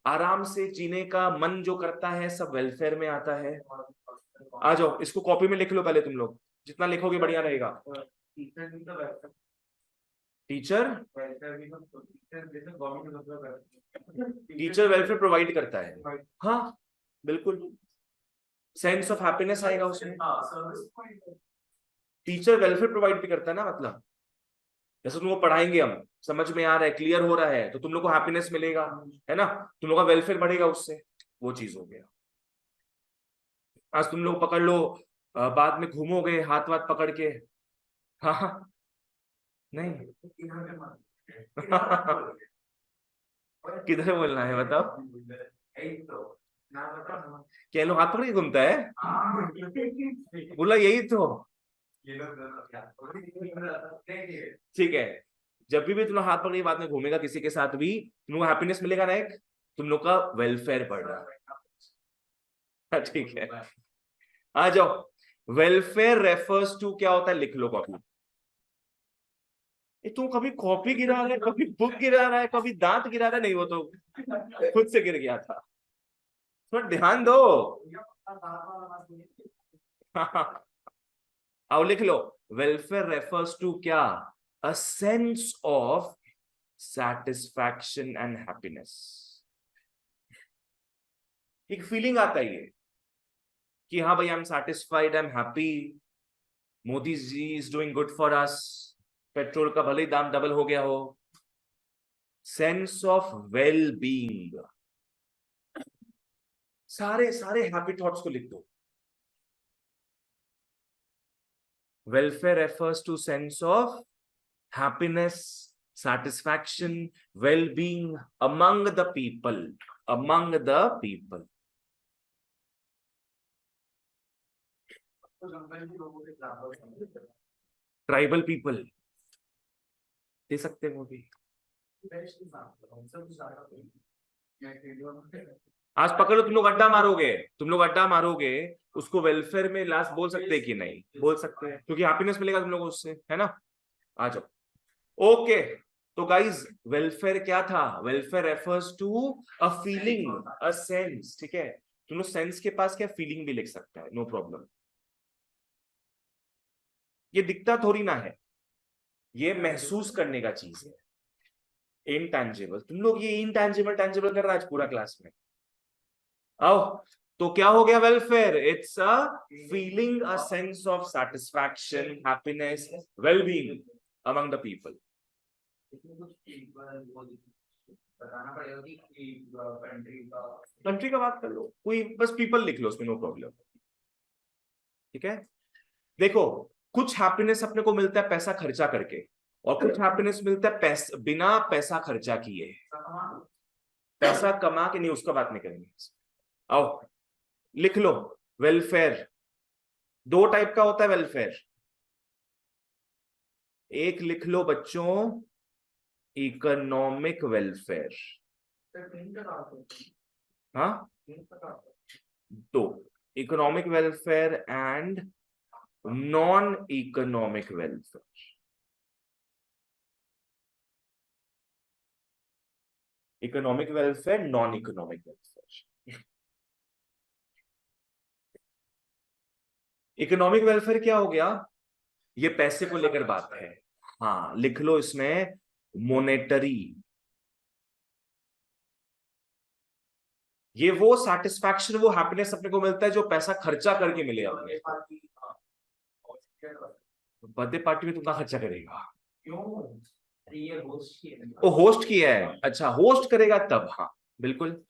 आराम से जीने का मन जो करता है, सब वेलफेयर में आता है। आ जाओ, इसको कॉपी में लिख लो पहले तुम लोग, जितना लिखोगे बढ़िया रहेगा। टीचर वेलफेयर प्रोवाइड करता है, हाँ बिल्कुल। सेंस ऑफ हैप्पीनेस आएगा उसमें। टीचर वेलफेयर प्रोवाइड भी करता है ना, मतलब जैसे तुमको पढ़ाएंगे हम, समझ में आ रहा है, क्लियर हो रहा है, तो तुम लोग को हैप्पीनेस मिलेगा, है ना, तुम लोग का वेलफेयर बढ़ेगा उससे, वो चीज हो गया। आज तुम लोग पकड़ लो बाद में घूमोगे हाथ वाथ पकड़ के, हाँ नहीं किधर बोलना है बताओ? यही तो ना बताओ क्या लो हाथ पकड़ के घूमता है? हाँ बोला यही तो। ये लोग ठीक है, जब भी तुम लोग हाथ पकड़ के बाद में घूमेगा किसी के साथ भी, तुम लोग को हैप्पीनेस मिलेगा ना, एक तुम लोग का वेलफेयर बढ़ रहा है। ठीक है, आ जाओ। वेलफेयर रेफर्स टू क्या होता है, लिख लो कॉपी। तू कभी कॉपी गिरा रहा है, कभी बुक गिरा रहा है, कभी दांत गिरा रहा है, नहीं वो तो खुद से गिर गया था। थोड़ा ध्यान दो। आओ लिख लो, वेलफेयर रेफर्स टू क्या, a sense of satisfaction and happiness। एक फीलिंग आता है ये कि हाँ भाई, I am satisfied, I am happy, Modi ji is doing good for us, petrol का भले ही दाम डबल हो गया हो। सेंस ऑफ वेल बीइंग, सारे सारे हैप्पी थॉट्स को लिख दो। Welfare refers to sense of happiness, satisfaction, well-being among the people, among the people। Tribal people दे सकते हैं वो भी। आज पकड़ो, तुम लोग अड्डा मारोगे, तुम लोग अड्डा मारोगे, उसको वेलफेयर में लास्ट बोल सकते हैं कि नहीं? बोल सकते हैं, क्योंकि हैप्पीनेस मिलेगा तुम लोगों को उससे, है ना? आ जाओ। ओके, तो गाइज वेलफेयर क्या था? Welfare refers to a feeling, a sense. ठीक है, तुम लोग सेंस के पास क्या फीलिंग भी लिख सकता है, नो प्रॉब्लम। ये दिखता थोड़ी ना है, ये महसूस करने का चीज है, इनटैंजिबल। तुम लोग ये इनटैंजिबल टैंजिबल कर रहा है आज पूरा क्लास में। आओ, तो क्या हो गया welfare? It's a feeling, a sense of satisfaction, happiness, wellbeing among the people. बताना पड़ेगा कि कंट्री का कंट्री का बात कर लो, कोई बस पीपल लिख लो उसमें, नो प्रॉब्लम। ठीक है, देखो, कुछ हैप्पीनेस अपने को मिलता है पैसा खर्चा करके, और कुछ हैप्पीनेस मिलता है बिना पैसा खर्चा किए। पैसा कमा के नहीं, उसका बात नहीं करेंगे। आओ लिख लो, वेलफेयर दो टाइप का होता है वेलफेयर। एक लिख लो बच्चों, इकोनॉमिक वेलफेयर। हाँ, दो, economic welfare and non economic welfare. Economic welfare, non economic welfare. Economic welfare क्या हो गया? ये पैसे को लेकर बात है। हाँ लिख लो इसमें, मोनेटरी। ये वो सेटिस्फैक्शन, वो हैप्पीनेस अपने को मिलता है जो पैसा खर्चा करके मिले अपने। बर्थडे पार्टी में तुम कहाँ खर्चा करेगा? ये होस्ट की है। वो होस्ट किया है, अच्छा होस्ट करेगा तब, हाँ बिल्कुल।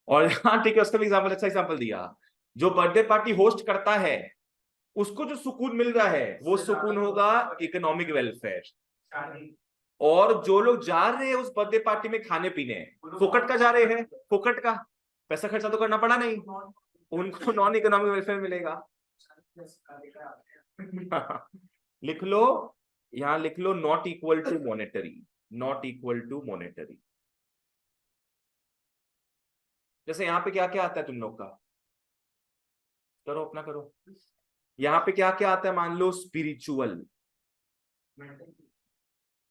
और हाँ ठीक है, उसका भी एग्जाम्पल, अच्छा एग्जाम्पल दिया। जो बर्थडे पार्टी होस्ट करता है, उसको जो सुकून मिल रहा है वो सुकून होगा इकोनॉमिक वेलफेयर। और जो लोग जा रहे हैं उस बर्थडे पार्टी में खाने पीने, फुकट का जा रहे हैं, फुकट का, पैसा खर्चा तो करना पड़ा नहीं, उनको नॉन इकोनॉमिक वेलफेयर मिलेगा। लिख लो, यहां लिख लो, not equal to monetary, not equal to monetary. जैसे यहां पे क्या क्या आता है तुम लोग का, करो अपना करो। यहां पे क्या क्या आता है, मान लो spiritual,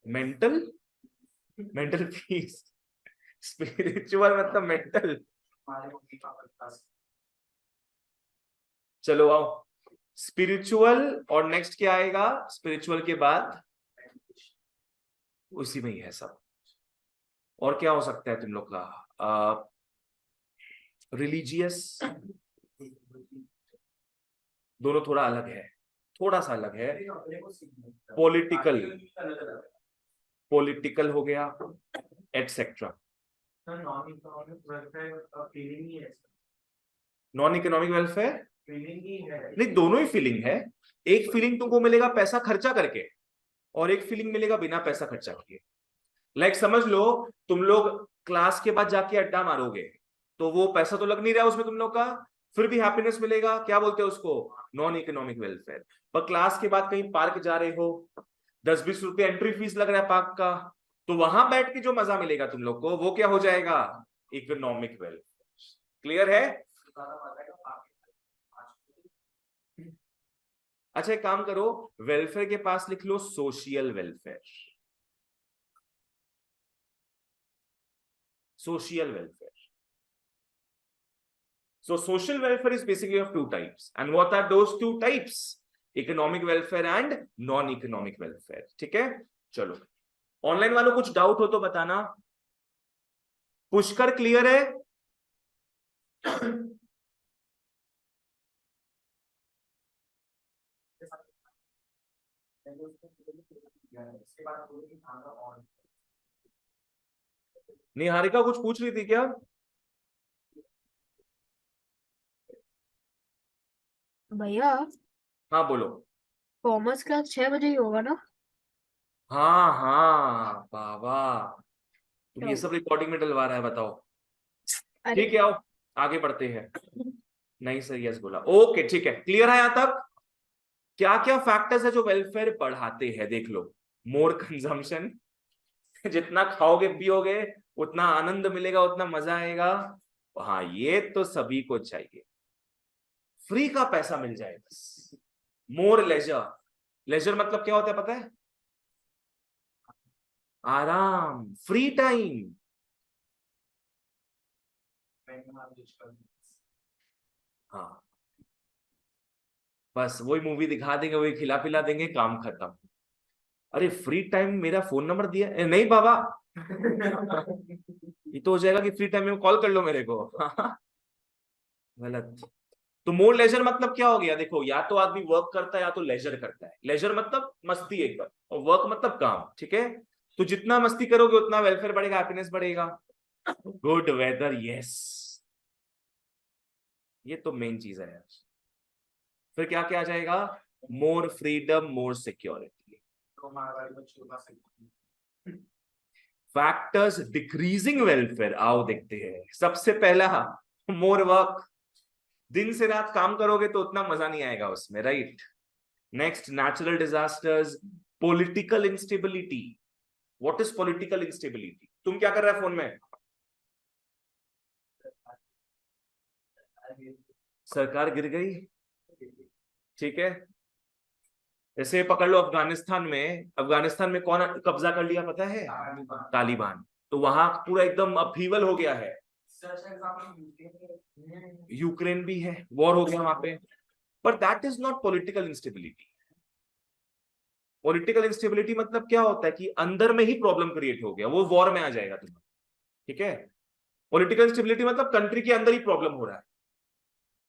mental, mental peace, spiritual मतलब मेंटल। चलो आओ, स्पिरिचुअल और नेक्स्ट क्या आएगा स्पिरिचुअल के बाद? उसी में ही है सब। और क्या हो सकता है तुम लोग का? रिलीजियस, दोनों थोड़ा अलग है, थोड़ा सा अलग है। पॉलिटिकल, पॉलिटिकल हो गया, एटसेट्रा। नॉन इकोनॉमिक वेलफेयर नहीं, दोनों ही फीलिंग है। एक फीलिंग तुमको मिलेगा पैसा खर्चा करके, और एक फीलिंग मिलेगा बिना पैसा खर्चा किए। लाइक समझ लो तुम लोग क्लास के बाद जाके अड्डा मारोगे तो वो पैसा तो लग नहीं रहा उसमें तुम लोग का, फिर भी हैप्पीनेस मिलेगा, क्या बोलते हैं उसको, नॉन इकोनॉमिक वेलफेयर। पर क्लास के बाद कहीं पार्क जा रहे हो, 10-20 रुपए एंट्री फीस लग रहा है पार्क का, तो वहां बैठ के जो मजा मिलेगा तुम लोग को वो क्या हो जाएगा, इकोनॉमिक वेलफेयर। क्लियर है? अच्छा एक काम करो, वेलफेयर के पास लिख लो social welfare. Social welfare. So social welfare is basically of two types. And what are those two types? Economic welfare and non-economic welfare. ठीक है, चलो ऑनलाइन वालों कुछ डाउट हो तो बताना। पुष्कर क्लियर है? निहारिका कुछ पूछ रही थी क्या? भैया हाँ बोलो। कॉमर्स क्लास 6 बजे ही होगा ना? हाँ हाँ बाबा, तुम ये तो सब रिकॉर्डिंग में डलवा रहा है, बताओ। अरे ठीक है आओ आगे बढ़ते हैं। नहीं सर यस बोला, ओके ठीक है, क्लियर है यहां तक? क्या क्या फैक्टर्स है जो वेलफेयर बढ़ाते हैं, देख लो। मोर कंजम्पशन, जितना खाओगे पियोगे उतना आनंद मिलेगा, उतना मजा आएगा। हाँ ये तो सभी को चाहिए, फ्री का पैसा मिल जाए बस। मोर लेजर, लेजर मतलब क्या होता है पता है? आराम, फ्री टाइम। हाँ बस वही मूवी दिखा देंगे, वही खिला पिला देंगे, काम खत्म। अरे फ्री टाइम मेरा फोन नंबर दिया नहीं बाबा। ये तो हो जाएगा कि फ्री टाइम में कॉल कर लो मेरे को। गलत। तो मोर लेजर मतलब क्या हो गया, देखो या तो आदमी वर्क करता है या तो लेजर करता है। लेजर मतलब मस्ती एक बार, और वर्क मतलब काम, ठीक है? तो जितना मस्ती करोगे उतना वेलफेयर बढ़ेगा, हैप्पीनेस बढ़ेगा। गुड वेदर, यस, ये तो मेन चीज है यार। फिर क्या क्या आ जाएगा, मोर फ्रीडम, मोर सिक्योरिटी। फैक्टर्स डिक्रीजिंग वेलफेयर, आओ देखते हैं। सबसे पहला मोर वर्क, दिन से रात काम करोगे तो उतना मजा नहीं आएगा उसमें, right? Next natural disasters, political instability. What is political instability? तुम क्या कर रहा है फोन में? सरकार गिर गई, ठीक है। जैसे पकड़ लो अफगानिस्तान में कौन कब्जा कर लिया पता है? तालिबान। तो वहां पूरा एकदम अपहीवल हो गया है। यूक्रेन भी है, वॉर हो गया वहां पे। पर that is not political instability. Political instability मतलब क्या होता है कि अंदर में ही प्रॉब्लम क्रिएट हो गया, वो वॉर में आ जाएगा तुम्हारा, ठीक है? पॉलिटिकल इंस्टेबिलिटी मतलब कंट्री के अंदर ही प्रॉब्लम हो रहा है।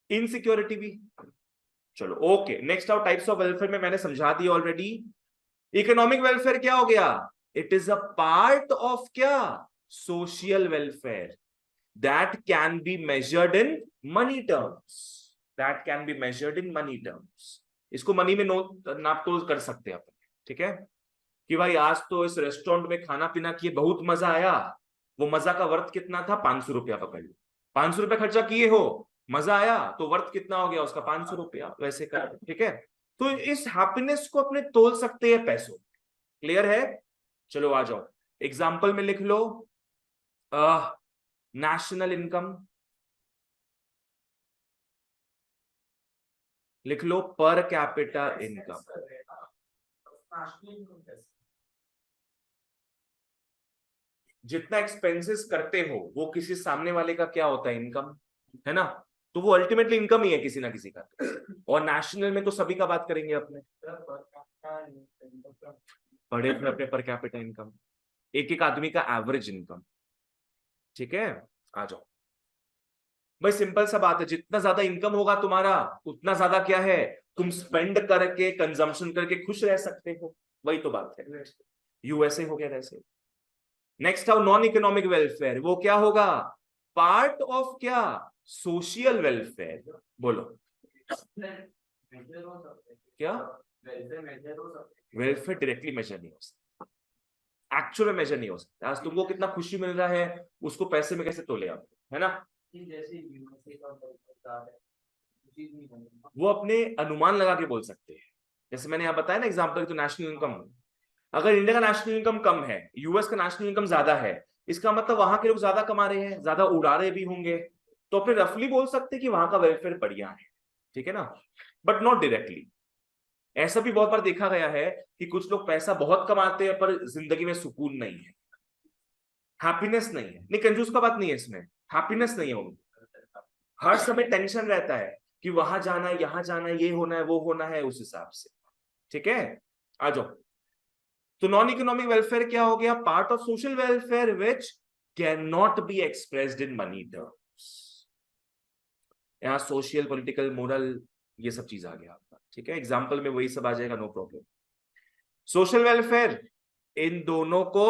इनसिक्योरिटी भी। चलो okay, next out types of welfare में मैंने समझा दिया ऑलरेडी। इकोनॉमिक वेलफेयर क्या हो गया? It is a part of क्या, social welfare, that can be measured in money terms. That can be measured in money terms. इसको मनी में नाप तोल कर सकते हैं अपन, ठीक है? कि भाई आज तो इस रेस्टोरेंट में खाना पीना किए बहुत मजा आया, वो मजा का वर्थ कितना था, 500 रुपया पकड़ लो। 500 रुपया खर्चा किए हो, मजा आया, तो वर्थ कितना हो गया उसका, 500 रुपया, वैसे कर, ठीक है? तो इस हैप्पीनेस को अपने तोल सकते हैं पैसों। क्लियर है? चलो आ जाओ, एग्जाम्पल में लिख लो नेशनल इनकम, लिख लो पर कैपिटा इनकम। जितना एक्सपेंसेस करते हो वो किसी सामने वाले का क्या होता है, इनकम, है ना? तो वो अल्टीमेटली इनकम ही है किसी ना किसी का। और नेशनल में तो सभी का बात करेंगे अपने, बड़े अपने पर कैपिटा इनकम, एक एक आदमी का एवरेज इनकम, ठीक है? आ जाओ भाई, सिंपल सा बात है, जितना ज्यादा इनकम होगा तुम्हारा उतना ज्यादा क्या है, तुम स्पेंड करके कंजम्पशन करके खुश रह सकते हो। वही तो बात है, यूएसए हो गया वैसे। नेक्स्ट आओ नॉन इकोनॉमिक वेलफेयर, वो क्या होगा, पार्ट ऑफ क्या, सोशल वेलफेयर। बोलो क्या? वेलफेयर डायरेक्टली मेजर नहीं हो सकता, एक्चुअल में मेजर नहीं हो सकता। आज तुमको कितना खुशी मिल रहा है उसको पैसे में कैसे तोले आप, है ना? जैसे यूएसए का होता है, चीज नहीं बनती। वो अपने अनुमान लगा के बोल सकते हैं। जैसे मैंने यहाँ बताया ना एग्जाम्पल, तो नेशनल इनकम, अगर इंडिया का नेशनल इनकम कम है, यूएस का नेशनल इनकम ज्यादा है, इसका मतलब वहां के लोग ज्यादा कमा रहे हैं, ज्यादा उड़ा रहे भी होंगे, तो फिर रफली बोल सकते हैं कि वहां का वेलफेयर बढ़िया है, ठीक है ना? But not directly. ऐसा भी बहुत बार देखा गया है कि कुछ लोग पैसा बहुत कमाते हैं पर जिंदगी में सुकून नहीं है, हैप्पीनेस नहीं है। नहीं, कंजूस का बात नहीं है इसमें, हैप्पीनेस नहीं है उनको, हर समय टेंशन रहता है कि वहां जाना है, यहाँ जाना है, ये होना है, वो होना है, उस हिसाब से। ठीक है, आ जाओ। तो नॉन इकोनॉमिक वेलफेयर क्या हो गया? Part of social welfare which can not be expressed in money terms. यहां सोशल, पॉलिटिकल, मोरल, ये सब चीज आ गया आपका, ठीक है? एग्जाम्पल में वही सब आ जाएगा, नो प्रॉब्लम। सोशल वेलफेयर इन दोनों को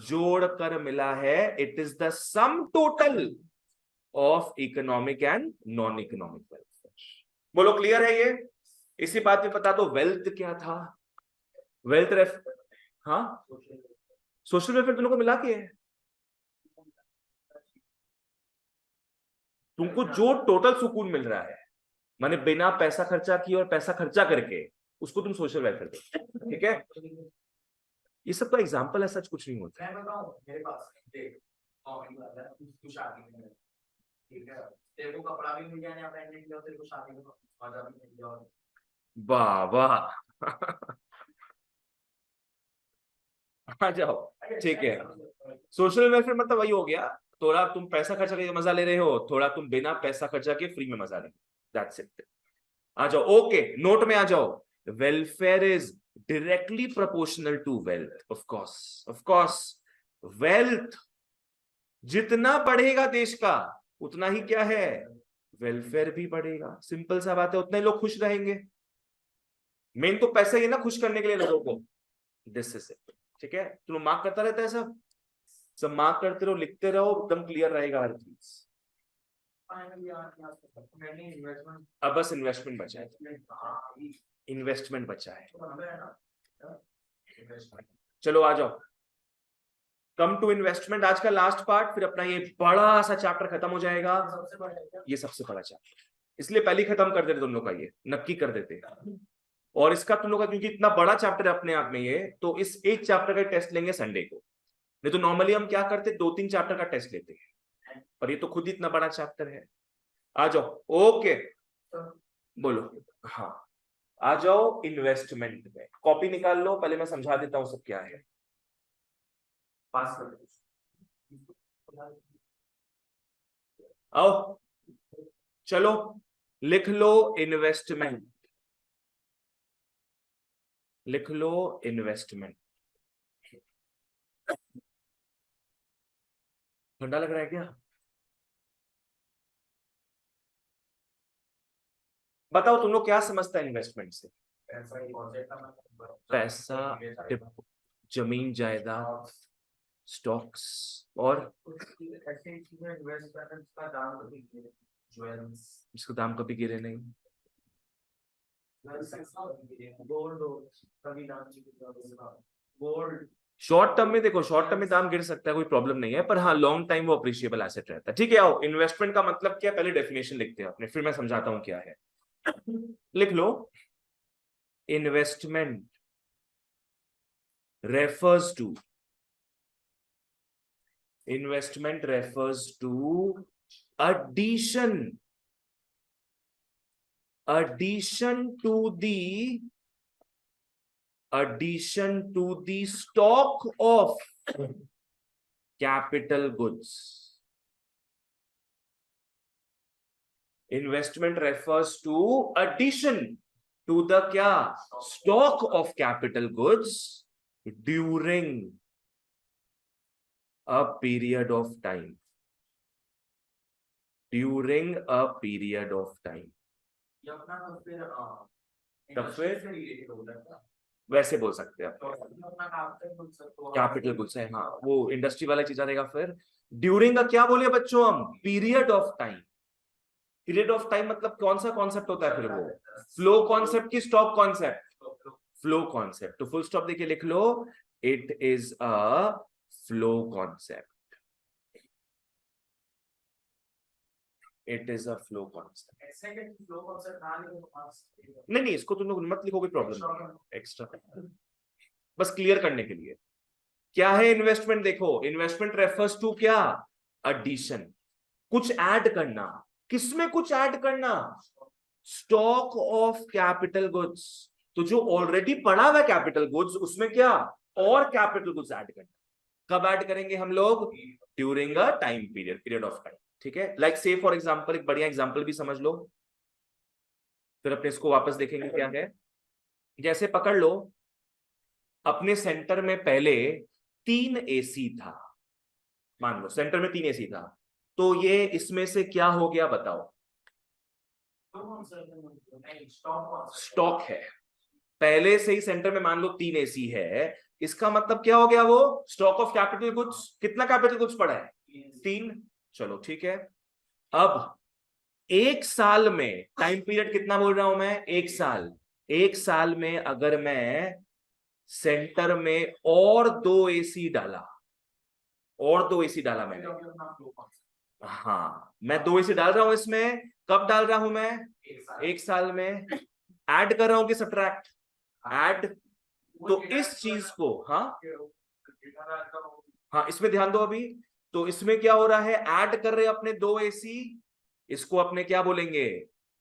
जोड़कर मिला है, it is the sum total of economic and non economic welfare. बोलो क्लियर है ये? इसी बात में बता दो वेल्थ क्या था। वेल्थ हाँ, सोशल वेलफेयर दोनों को मिला के है। तुमको जो टोटल सुकून मिल रहा है, माने बिना पैसा खर्चा किए और पैसा खर्चा करके, उसको तुम सोशल वेलफेयर दो, ठीक है? ये सब तो एग्जांपल है, सच कुछ नहीं होता। मैं बताऊं, मेरे पास देख कॉमेडी वाला है, तू शादी में है, ठीक है, तेरे को कपड़ा भी मिल जाए, पहनने के लिए, तेरे को शादी में मजा भी मिल जाए। वाह वाह आ जाओ, ठीक है। सोशल वेलफेयर मतलब वही हो गया, थोड़ा तुम पैसा खर्चा करके मजा ले रहे हो, थोड़ा तुम बिना पैसा खर्चा के फ्री में मजा ले, दैट्स इट। आ जाओ, ओके, नोट में आ जाओ। Welfare is directly proportional to wealth, of course. Wealth जितना बढ़ेगा देश का, उतना ही क्या है, वेलफेयर भी बढ़ेगा। सिंपल सा बात है, उतने लोग खुश रहेंगे। मेन तो पैसा ही है ना खुश करने के लिए लोगों को। दिस इज इट, ठीक है? तुम मार्क करता रहता है, सब मार्क करते रहो, लिखते रहो, एकदम क्लियर रहेगा हर चीज। अब बस इन्वेस्टमेंट बचा है, इन्वेस्टमेंट बचा है। चलो आ जाओ, कम टू इन्वेस्टमेंट, आज का लास्ट पार्ट, फिर अपना ये बड़ा सा चैप्टर खत्म हो जाएगा। ये सबसे बड़ा चैप्टर, इसलिए पहले ही खत्म कर देते तुम लोग का, ये नक्की कर देते। और इसका तुम लोग का क्योंकि इतना बड़ा चैप्टर है अपने आप में ये, तो इस एक चैप्टर का टेस्ट लेंगे संडे को। नहीं तो नॉर्मली हम क्या करते, 2-3 चैप्टर का टेस्ट लेते हैं, पर ये तो खुद ही इतना बड़ा चैप्टर है। आ जाओ, ओके, बोलो। हाँ, आ जाओ इन्वेस्टमेंट में, कॉपी निकाल लो, पहले मैं समझा देता हूं सब क्या है। पास कर दो। आओ, चलो लिख लो इन्वेस्टमेंट, लिख लो इन्वेस्टमेंट। ठंडा लग रहा है क्या? बताओ तुम लोग क्या समझता है इन्वेस्टमेंट से? पैसा, जमीन जायदाद, स्टॉक्स, और ऐसे चीजें इन्वेस्ट करने का दाम कभी गिरे, ज्वेल्स, इसका दाम कभी गिरे नहीं। गोल्ड कभी दाम नहीं गिरा, गोल्ड शॉर्ट टर्म में देखो, शॉर्ट टर्म में दाम गिर सकता है, कोई प्रॉब्लम नहीं है, पर हाँ लॉन्ग टाइम वो अप्रिशिएबल एसेट रहता है। ठीक है, आओ इन्वेस्टमेंट का मतलब क्या, पहले डेफिनेशन लिखते हैं अपने, फिर मैं समझाता हूं क्या है। लिख लो, investment refers to, investment refers to addition to the stock of capital goods. Investment refers to addition to the क्या, stock of capital goods during a period of time, during a period of time। ये अपना तो फिर तब फिर से related हो जाता है, वैसे बोल सकते हैं आप, तो अपना कैपिटल गुड्स है, हाँ वो इंडस्ट्री वाला चीज आ रहेगा। फिर ड्यूरिंग का क्या बोलिए बच्चों हम, period of time. Period of time मतलब कौन सा कॉन्सेप्ट होता है फिर वो, फ्लो कॉन्सेप्ट की स्टॉक कॉन्सेप्ट, फ्लो कॉन्सेप्ट। तो फुल स्टॉप देखिए, लिख लो it is a flow concept, it is a flow concept. Second flow concept ना लिखो तो मार्क्स नहीं इसको तुम लोग मत लिखो, कोई प्रॉब्लम नहीं है, एक्स्ट्रा बस क्लियर करने के लिए। क्या है इन्वेस्टमेंट? देखो इन्वेस्टमेंट रेफर्स टू क्या? एडिशन, कुछ ऐड करना। किसमें कुछ ऐड करना? Stock of capital goods. तो जो ऑलरेडी पड़ा हुआ कैपिटल गुड्स उसमें क्या और कैपिटल गुड्स ऐड करना। कब ऐड करेंगे हम लोग? During a time period, period of time. ठीक है, लाइक से फॉर एग्जांपल, एक बढ़िया एग्जांपल भी समझ लो, फिर अपने इसको वापस देखेंगे क्या है। जैसे पकड़ लो, अपने सेंटर में पहले 3 एसी था, मान लो सेंटर में 3 एसी था, तो ये इसमें से क्या हो गया बताओ? स्टॉक है। पहले से ही सेंटर में मान लो 3 एसी है, इसका मतलब क्या हो गया? वो स्टॉक ऑफ कैपिटल गुड्स। कितना कैपिटल गुड्स पड़ा है? 3। चलो ठीक है। अब 1 साल में, टाइम पीरियड कितना बोल रहा हूं मैं? 1 साल। 1 साल में अगर मैं सेंटर में और 2 एसी डाला, और 2 एसी डाला मैंने, हाँ मैं 2 एसी डाल रहा हूं इसमें। कब डाल रहा हूं मैं? 1 साल में। ऐड कर रहा हूं कि सब्ट्रैक्ट? ऐड। तो इस चीज को, हाँ हाँ इसमें ध्यान दो अभी। तो इसमें क्या हो रहा है? ऐड कर रहे अपने 2 एसी, इसको अपने क्या बोलेंगे?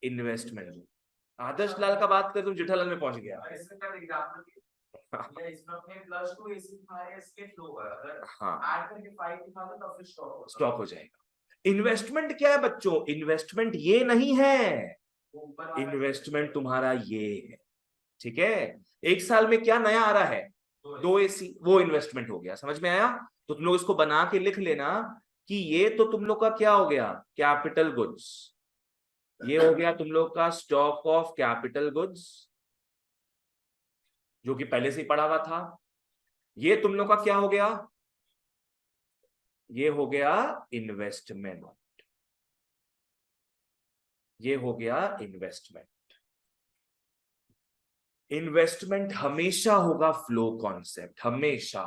इन्वेस्टमेंट। आदर्श लाल का बात कर, तुम जेठालाल में पहुंच गया। हाँ स्टॉक हो जाएगा। इन्वेस्टमेंट क्या है बच्चों? इन्वेस्टमेंट ये नहीं है, इन्वेस्टमेंट तुम्हारा ये है। ठीक है, 1 साल में क्या नया आ रहा है? 2 एसी, वो इन्वेस्टमेंट हो गया। समझ में आया? तो तुम लोग इसको बना के लिख लेना कि ये तो तुम लोग का क्या हो गया? Capital goods. ये हो गया तुम लोग का स्टॉक ऑफ कैपिटल गुड्स, जो कि पहले से ही पड़ा हुआ था। ये तुम लोग का क्या हो गया? ये हो गया इन्वेस्टमेंट, ये हो गया इन्वेस्टमेंट। इन्वेस्टमेंट हमेशा होगा फ्लो कॉन्सेप्ट, हमेशा।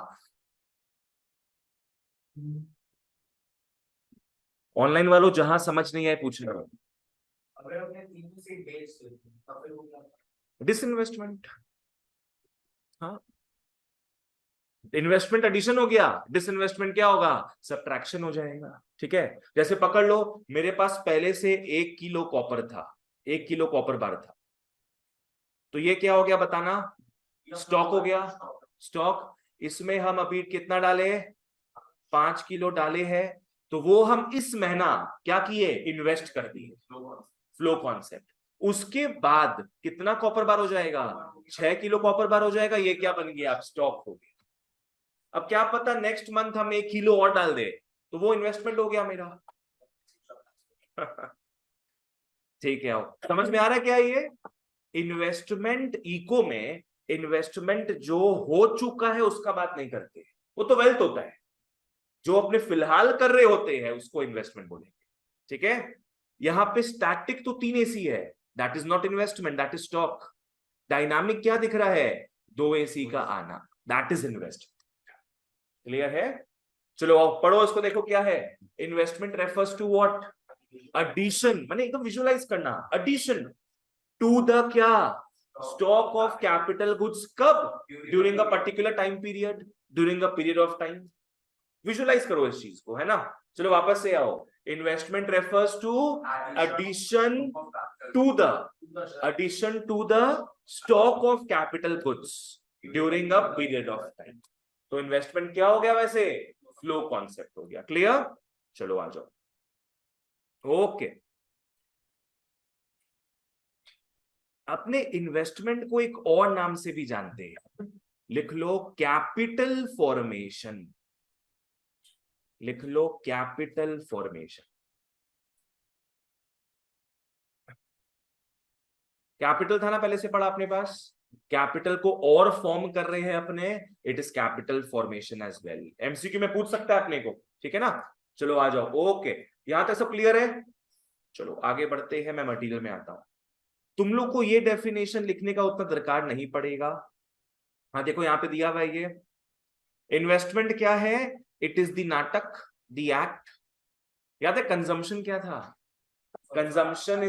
ऑनलाइन वालों जहां समझ नहीं आए पूछना। अगर अपने 3 से बेच तो फिर वो क्या? डिसइन्वेस्टमेंट। हाँ, इन्वेस्टमेंट एडिशन हो गया, डिसइन्वेस्टमेंट क्या होगा? सब्ट्रैक्शन हो जाएगा। ठीक है, जैसे पकड़ लो मेरे पास पहले से 1 किलो कॉपर था, 1 किलो कॉपर बार था, तो ये क्या हो गया बताना? स्टॉक हो गया। स्टॉक, इसमें हम अभी कितना डाले? 5 किलो डाले हैं, तो वो हम इस महीना क्या किए? इन्वेस्ट कर दिए, फ्लो कॉन्सेप्ट। उसके बाद कितना कॉपर बार हो जाएगा? 6 किलो कॉपर बार हो जाएगा। ये क्या बन गया? स्टॉक हो गया। अब क्या पता नेक्स्ट मंथ हम 1 किलो और डाल दे, तो वो इन्वेस्टमेंट हो गया मेरा। ठीक है, समझ में आ रहा है क्या ये? इन्वेस्टमेंट इको में इन्वेस्टमेंट जो हो चुका है उसका बात नहीं करते, वो तो वेल्थ होता है। जो अपने फिलहाल कर रहे होते हैं उसको इन्वेस्टमेंट बोलेंगे। ठीक है, यहां पे स्टैटिक तो 3 एसी है, that is not investment, that is stock. Dynamic क्या दिख रहा है? 2 एसी का आना, दैट इज इन्वेस्टमेंट। क्लियर है? चलो अब पढ़ो इसको, देखो क्या है। Investment refers to what? Addition, माने एकदम विजुअलाइज करना। एडिशन टू द क्या? Stock of capital goods. कब? During a particular time period, during a period of time. Visualize करो इस चीज को, है ना? चलो वापस से आओ। Investment refers to addition to the stock of capital goods during a period of time. तो इन्वेस्टमेंट क्या हो गया वैसे? फ्लो कॉन्सेप्ट हो गया। क्लियर? चलो आ जाओ। ओके, अपने इन्वेस्टमेंट को एक और नाम से भी जानते हैं, लिख लो कैपिटल फॉर्मेशन। लिख लो कैपिटल फॉर्मेशन। कैपिटल था ना पहले से पढ़ा अपने पास, कैपिटल को और फॉर्म कर रहे हैं अपने, it is capital formation as well. MCQ में पूछ सकता है अपने को। ठीक है ना? चलो आ जाओ। ओके, यहां तक सब क्लियर है? चलो आगे बढ़ते हैं, मैं मटेरियल में आता हूं। तुम लोग को ये डेफिनेशन लिखने का उतना दरकार नहीं पड़ेगा। हाँ देखो यहां पे दिया हुआ है ये, इन्वेस्टमेंट क्या है? इट इज द नाटक, द एक्ट। याद है कंजम्पशन क्या था? Consumption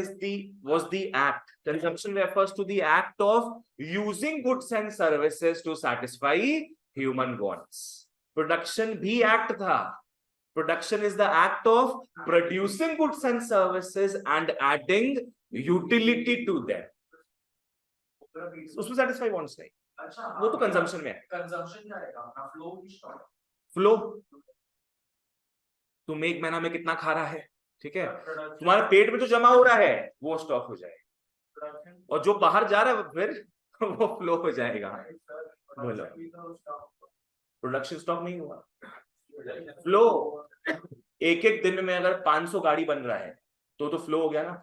was the act. Consumption refers to the act of using goods and services to satisfy human wants. Production भी act था. Production is the act of producing goods and services and adding utility to them. उसमें satisfy wants नहीं, अच्छा वो तो consumption में है. Consumption क्या रहेगा अपना फ्लो की स्टॉक Flow, तुम एक महीना में कितना खा रहा है, ठीक है, तुम्हारे पेट में तो जमा हो रहा है, वो स्टॉक हो जाएगा, और जो बाहर जा रहा है फिर वो फ्लो हो जाएगा. बोलो, प्रोडक्शन स्टॉक नहीं हुआ, फ्लो. एक एक दिन में अगर 500 गाड़ी बन रहा है तो फ्लो हो गया ना,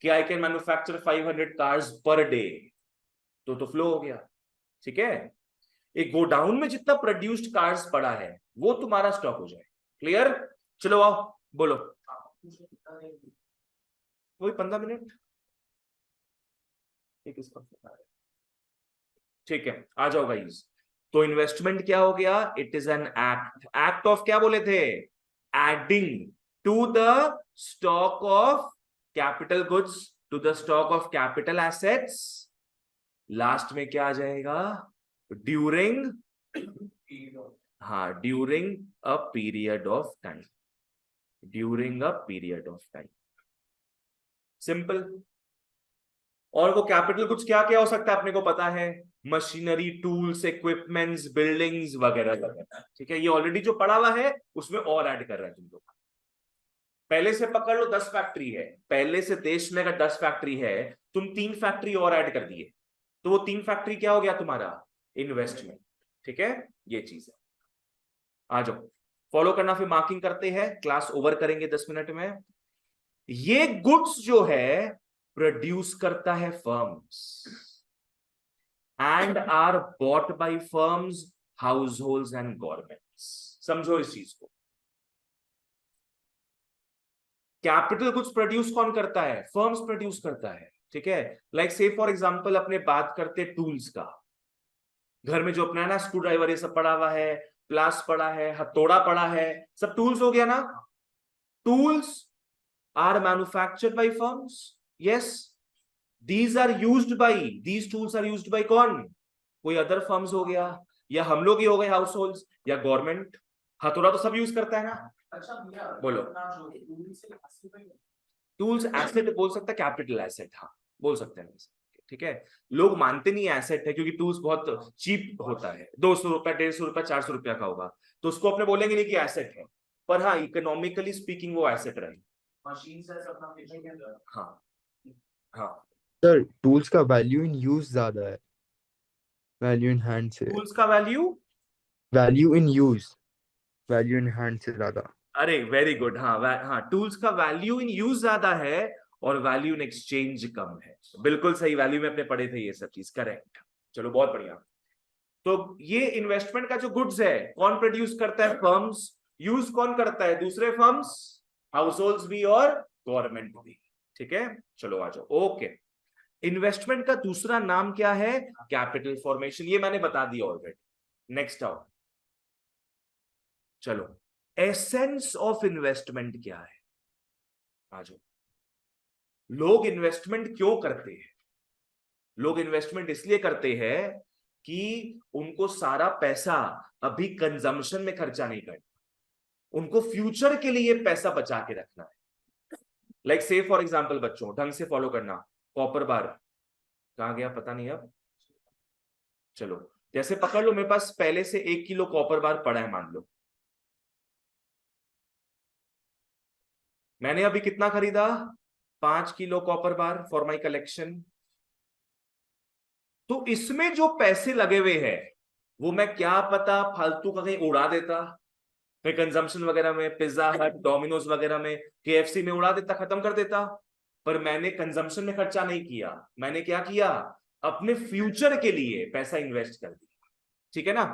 कि I can manufacture 500 cars per day, तो फ्लो हो गया. ठीक है, एक गोडाउन में जितना प्रोड्यूस्ड कार्स पड़ा है वो तुम्हारा स्टॉक हो जाए. क्लियर? चलो आओ बोलो. वही 15 मिनट. ठीक है, आ जाओ गाइस. तो इन्वेस्टमेंट क्या हो गया? It is an act. Act of क्या बोले थे? Adding to the stock of capital goods, to the stock of capital assets. Last में क्या आ जाएगा? ड्यूरिंग, हाँ, during a period of time. During a period of time. Simple. और वो कैपिटल गुड्स क्या क्या हो सकता है अपने को पता है? मशीनरी, टूल्स, इक्विपमेंट्स, बिल्डिंग्स वगैरह वगैरह. ठीक है, ये ऑलरेडी जो पड़ा हुआ है उसमें और ऐड कर रहा है तुम लोग. पहले से पकड़ लो 10 फैक्ट्री है, पहले से देश में अगर 10 फैक्ट्री है, तुम 3 फैक्ट्री और ऐड कर दिए, तो वो 3 फैक्ट्री क्या हो गया तुम्हारा? इन्वेस्टमेंट. ठीक है, ये चीज है. आ जाओ, फॉलो करना, फिर मार्किंग करते हैं, क्लास ओवर करेंगे 10 मिनट में. ये गुड्स जो है प्रोड्यूस करता है firms and are bought by firms, households and governments. समझो इस चीज को. कैपिटल गुड्स प्रोड्यूस कौन करता है? फर्म्स प्रोड्यूस करता है. ठीक है, लाइक से फॉर एग्जांपल अपने बात करते टूल्स का. घर में जो अपना ना स्क्रू ड्राइवर ये सब पड़ा हुआ है, प्लास पड़ा है, हथौड़ा पड़ा है, सब टूल्स हो गया ना. Tools are manufactured by firms. Yes, these are used by, these tools are used by कौन? कोई अदर फर्म्स हो गया, या हम लोग ही हो गए हाउस होल्ड्स, या गवर्नमेंट. हथौड़ा तो सब यूज करता है ना. अच्छा भैया बोलो. टूल्स एसेट बोल सकता है, कैपिटल एसेट, हाँ बोल सकते हैं. ठीक है, लोग मानते नहीं एसेट है क्योंकि टूल्स बहुत चीप होता है, 200 रुपया, 150 रुपया, 400 रुपया का होगा, तो उसको अपने बोलेंगे नहीं कि एसेट है, पर हाँ इकोनॉमिकली स्पीकिंग वो एसेट रहे. मशीन से अपना हाँ हाँ. सर टूल्स का वैल्यू इन यूज ज्यादा है वैल्यू इन हैंड से. टूल्स का वैल्यू वैल्यू इन हैंड से ज्यादा. अरे वेरी गुड. हाँ हाँ, टूल्स का वैल्यू इन यूज ज्यादा है और वैल्यू इन एक्सचेंज कम है. बिल्कुल सही, वैल्यू में अपने पढ़े थे ये सब चीज. करेक्ट. चलो बहुत बढ़िया. तो ये इन्वेस्टमेंट का जो गुड्स है कौन प्रोड्यूस करता है? फर्म्स. यूज कौन करता है? दूसरे फर्म्स, हाउस होल्ड्स भी और गवर्नमेंट भी. ठीक है, चलो आ जाओ. ओके, इन्वेस्टमेंट का दूसरा नाम क्या है? Capital formation. ये मैंने बता दिया ऑलरेडी. नेक्स्ट आओ. चलो, एसेंस ऑफ इन्वेस्टमेंट क्या है? आ जाओ. लोग इन्वेस्टमेंट क्यों करते हैं? लोग इन्वेस्टमेंट इसलिए करते हैं कि उनको सारा पैसा अभी कंजम्पशन में खर्चा नहीं करना, उनको फ्यूचर के लिए पैसा बचा के रखना है. लाइक से फॉर एग्जांपल, बच्चों ढंग से फॉलो करना. कॉपर बार कहां गया पता नहीं अब. चलो, जैसे पकड़ लो, मेरे पास पहले से 1 किलो कॉपर बार पड़ा है, मान लो. मैंने अभी कितना खरीदा? 5 kilo copper bar for my collection. तो इसमें जो पैसे लगे हुए हैं वो मैं क्या पता फालतू का कहीं उड़ा देता, कहीं कंजम्पशन वगैरह में, पिज्जा हट, डोमिनोज वगैरह में, केएफसी में उड़ा देता, खत्म कर देता. पर मैंने कंजम्पशन में खर्चा नहीं किया. मैंने क्या किया? अपने फ्यूचर के लिए पैसा इन्वेस्ट कर दिया. ठीक है ना.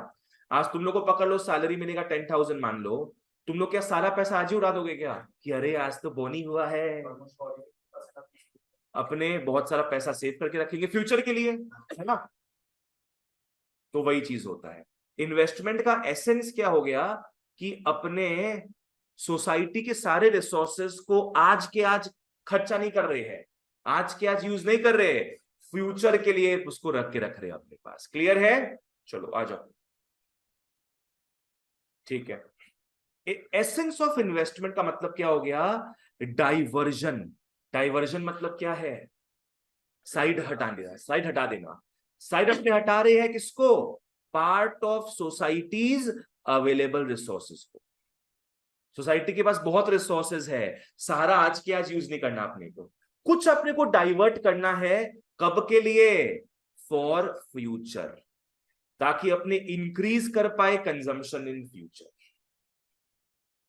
आज तुम लोग को पकड़ लो, सैलरी मिलेगा 10,000 मान लो, तुम लोग क्या सारा पैसा आज ही उड़ा दोगे क्या? कि अरे आज तो बोनी हुआ है. अपने बहुत सारा पैसा सेव करके रखेंगे फ्यूचर के लिए, है ना. तो वही चीज होता है. इन्वेस्टमेंट का एसेंस क्या हो गया कि अपने सोसाइटी के सारे रिसोर्सेस को आज के आज खर्चा नहीं कर रहे हैं, आज के आज यूज नहीं कर रहे, फ्यूचर के लिए उसको रख रहे हैं अपने पास। क्लियर है? चलो आ जाओ। ठीक है, एसेंस ऑफ इन्वेस्टमेंट का मतलब क्या हो गया? डाइवर्जन। डाइवर्जन मतलब क्या है? साइड हटा देना, साइड हटा देना। साइड अपने हटा रहे हैं किसको? Part of societies available resources को। सोसाइटी के पास बहुत रिसोर्सेज है, सारा आज के आज यूज नहीं करना अपने को, कुछ अपने को डाइवर्ट करना है। कब के लिए? फॉर फ्यूचर, ताकि अपने इंक्रीज कर पाए कंजम्पशन इन फ्यूचर,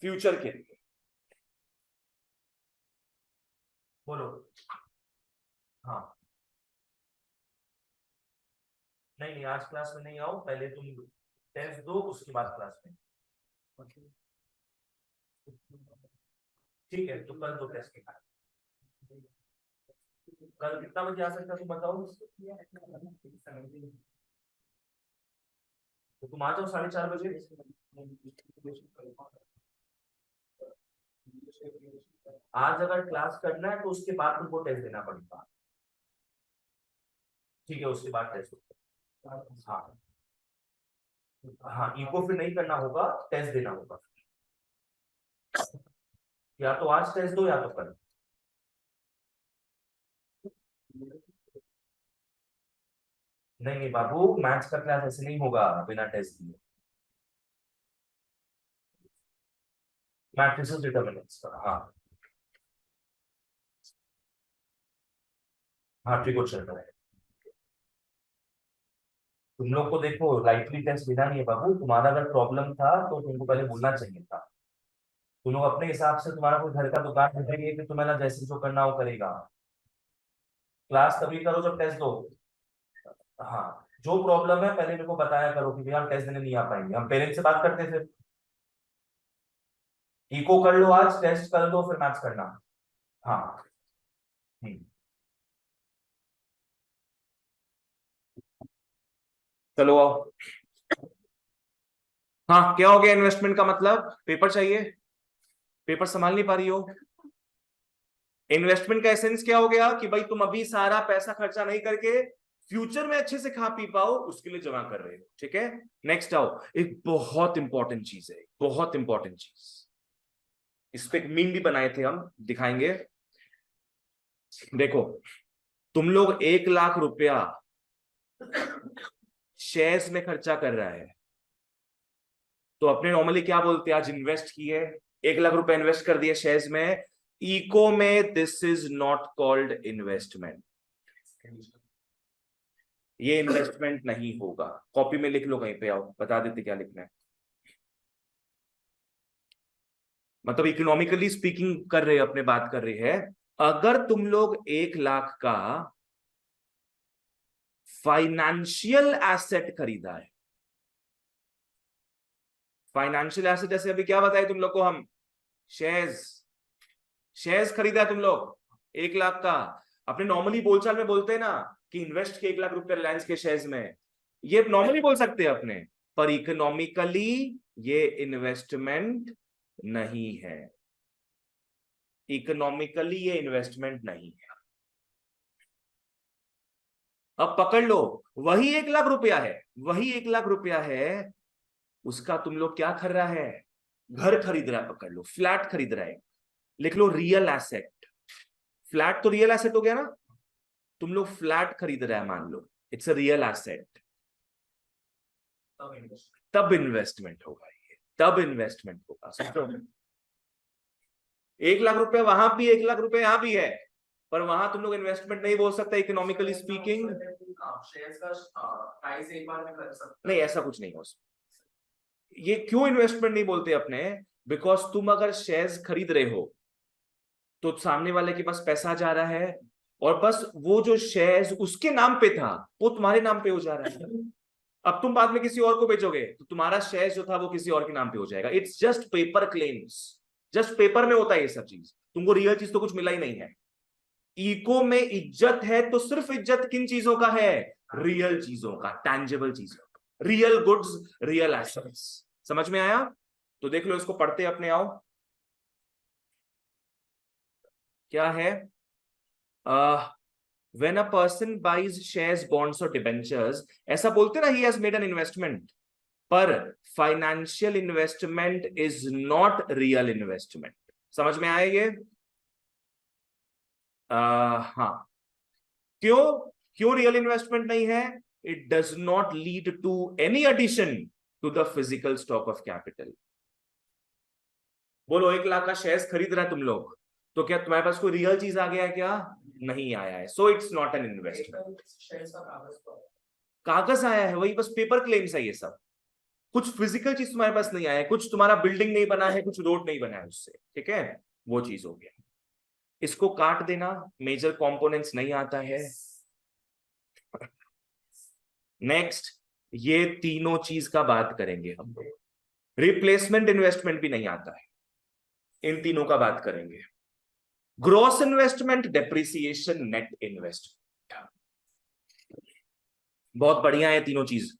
फ्यूचर के लिए। बोलो। हाँ, नहीं आज क्लास में नहीं आओ, पहले तुम टेस्ट दो, उसके बाद क्लास में। ठीक है, तो कल दो टेस्ट के बाद। कल कितना बजे आ सकता तुम बताओ? तो तुम आ जाओ 4:30 बजे। आज अगर क्लास करना है तो उसके बाद तुमको टेस्ट देना पड़ेगा। ठीक है, उसके बाद टेस्ट होगा। हाँ हाँ, इको फिर नहीं करना होगा, टेस्ट देना होगा। या तो आज टेस्ट दो या तो कल। नहीं नहीं बाबू, मैथ्स का क्लास ऐसे नहीं होगा बिना टेस्ट दिए। मैट्रिसेस डिटरमिनेंट्स का, हाँ हाँ ठीक हो, चल रहा है। तुम लोग को देखो लाइटली टेस्ट देना नहीं है बाबू। तुम्हारा अगर प्रॉब्लम था तो तुमको पहले बोलना चाहिए था। तुम लोग अपने हिसाब से, तुम्हारा कोई घर का दुकान ढूंढेंगे कि तुम्हें ना जैसे जो करना वो करेगा। क्लास तभी करो जब टेस्ट दो। हाँ, जो प्रॉब्लम है पहले मेरे को बताया करो कि भैया हम टेस्ट देने नहीं आ पाएंगे, हम पेरेंट्स से बात करते थे। इको कर लो, आज टेस्ट कर दो, फिर मैथ्स करना। हाँ चलो आओ। हाँ, क्या हो गया? इन्वेस्टमेंट का मतलब पेपर चाहिए, पेपर संभाल नहीं पा रही हो। इन्वेस्टमेंट का एसेंस क्या हो गया कि भाई तुम अभी सारा पैसा खर्चा नहीं करके फ्यूचर में अच्छे से खा पी पाओ, उसके लिए जमा कर रहे हो। ठीक है, नेक्स्ट आओ। एक बहुत इंपॉर्टेंट चीज है, बहुत इंपॉर्टेंट चीज, इस पे एक मीम भी बनाए थे हम, दिखाएंगे। देखो, तुम लोग 1 लाख रुपया शेयर्स में खर्चा कर रहा है, तो अपने नॉर्मली क्या बोलते हैं? आज इन्वेस्ट किए, 1 लाख रुपए इन्वेस्ट कर दिए शेयर्स में। इको में this is not called investment, ये इन्वेस्टमेंट नहीं होगा। कॉपी में लिख लो, कहीं पे आओ बता देते क्या लिखना है। मतलब इकोनॉमिकली स्पीकिंग कर रहे हैं, अपने बात कर रहे हैं। अगर तुम लोग 1 लाख का फाइनेंशियल एसेट खरीदा है, फाइनेंशियल एसेट जैसे अभी क्या बताए तुम लोग को हम? शेयर्स, शेयर्स खरीदा है तुम लोग 1 लाख का। अपने नॉर्मली बोलचाल में बोलते हैं ना कि इन्वेस्ट के 1 लाख रुपए रिलायंस के शेयर्स में, ये नॉर्मली बोल सकते हैं अपने, पर इकोनॉमिकली ये इन्वेस्टमेंट नहीं है। इकोनॉमिकली ये इन्वेस्टमेंट नहीं है। अब पकड़ लो, वही 1 लाख रुपया है, वही 1 लाख रुपया है, उसका तुम लोग क्या कर रहा है? घर खरीद रहा है। पकड़ लो, फ्लैट खरीद रहा है। लिख लो रियल एसेट। फ्लैट तो रियल एसेट हो गया ना, तुम लोग फ्लैट खरीद रहा है, मान लो इट्स अ रियल एसेट, तब इन्वेस्टमेंट होगा ये, तब इन्वेस्टमेंट होगा। समझो, 1 लाख रुपए वहां भी, 1 लाख रुपए यहां भी है, पर वहां तुम लोग इन्वेस्टमेंट नहीं बोल सकते इकोनॉमिकली स्पीकिंग। शेयर्स का प्राइस एक बार में कर सकते नहीं, ऐसा कुछ नहीं हो सकता। ये क्यों इन्वेस्टमेंट नहीं बोलते अपने? बिकॉज तुम अगर शेयर्स खरीद रहे हो तो सामने वाले के पास पैसा जा रहा है, और बस वो जो शेयर्स उसके नाम पे था वो तुम्हारे नाम पे हो जा रहा है। अब तुम बाद में किसी और को बेचोगे तो तुम्हारा शेयर जो था वो किसी और के नाम पे हो जाएगा। It's just paper claims, just paper में होता है ये सब चीज, तुमको रियल चीज तो कुछ मिला ही नहीं है। इको में इज्जत है तो सिर्फ इज्जत किन चीजों का है? रियल चीजों का, टैंजिबल चीजों का। Real goods, real assets. समझ में आया? तो देख लो, इसको पढ़ते अपने आओ। क्या है? When a person buys shares, bonds और डिबेंचर्स, ऐसा बोलते ना, he has made an investment, पर financial investment is not real investment. समझ में आया ये? हाँ, क्यों रियल इन्वेस्टमेंट नहीं है? It does not lead to any addition to the physical stock of capital. बोलो, 1 लाख का शेयर्स खरीद रहा है तुम लोग, तो क्या तुम्हारे पास कोई रियल चीज आ गया है? क्या नहीं आया है। So it's not an investment. कागज आया है, वही बस पेपर क्लेम्स है ये सब। कुछ फिजिकल चीज तुम्हारे पास नहीं आया है, कुछ तुम्हारा बिल्डिंग नहीं बना है, कुछ रोड नहीं बना है उससे, ठीक है? वो चीज हो गया। इसको काट देना, मेजर कंपोनेंट्स नहीं आता है। नेक्स्ट, ये तीनों चीज का बात करेंगे हम लोग। रिप्लेसमेंट इन्वेस्टमेंट भी नहीं आता है, इन तीनों का बात करेंगे। Gross investment, depreciation, net investment, बहुत बढ़िया है तीनों चीज।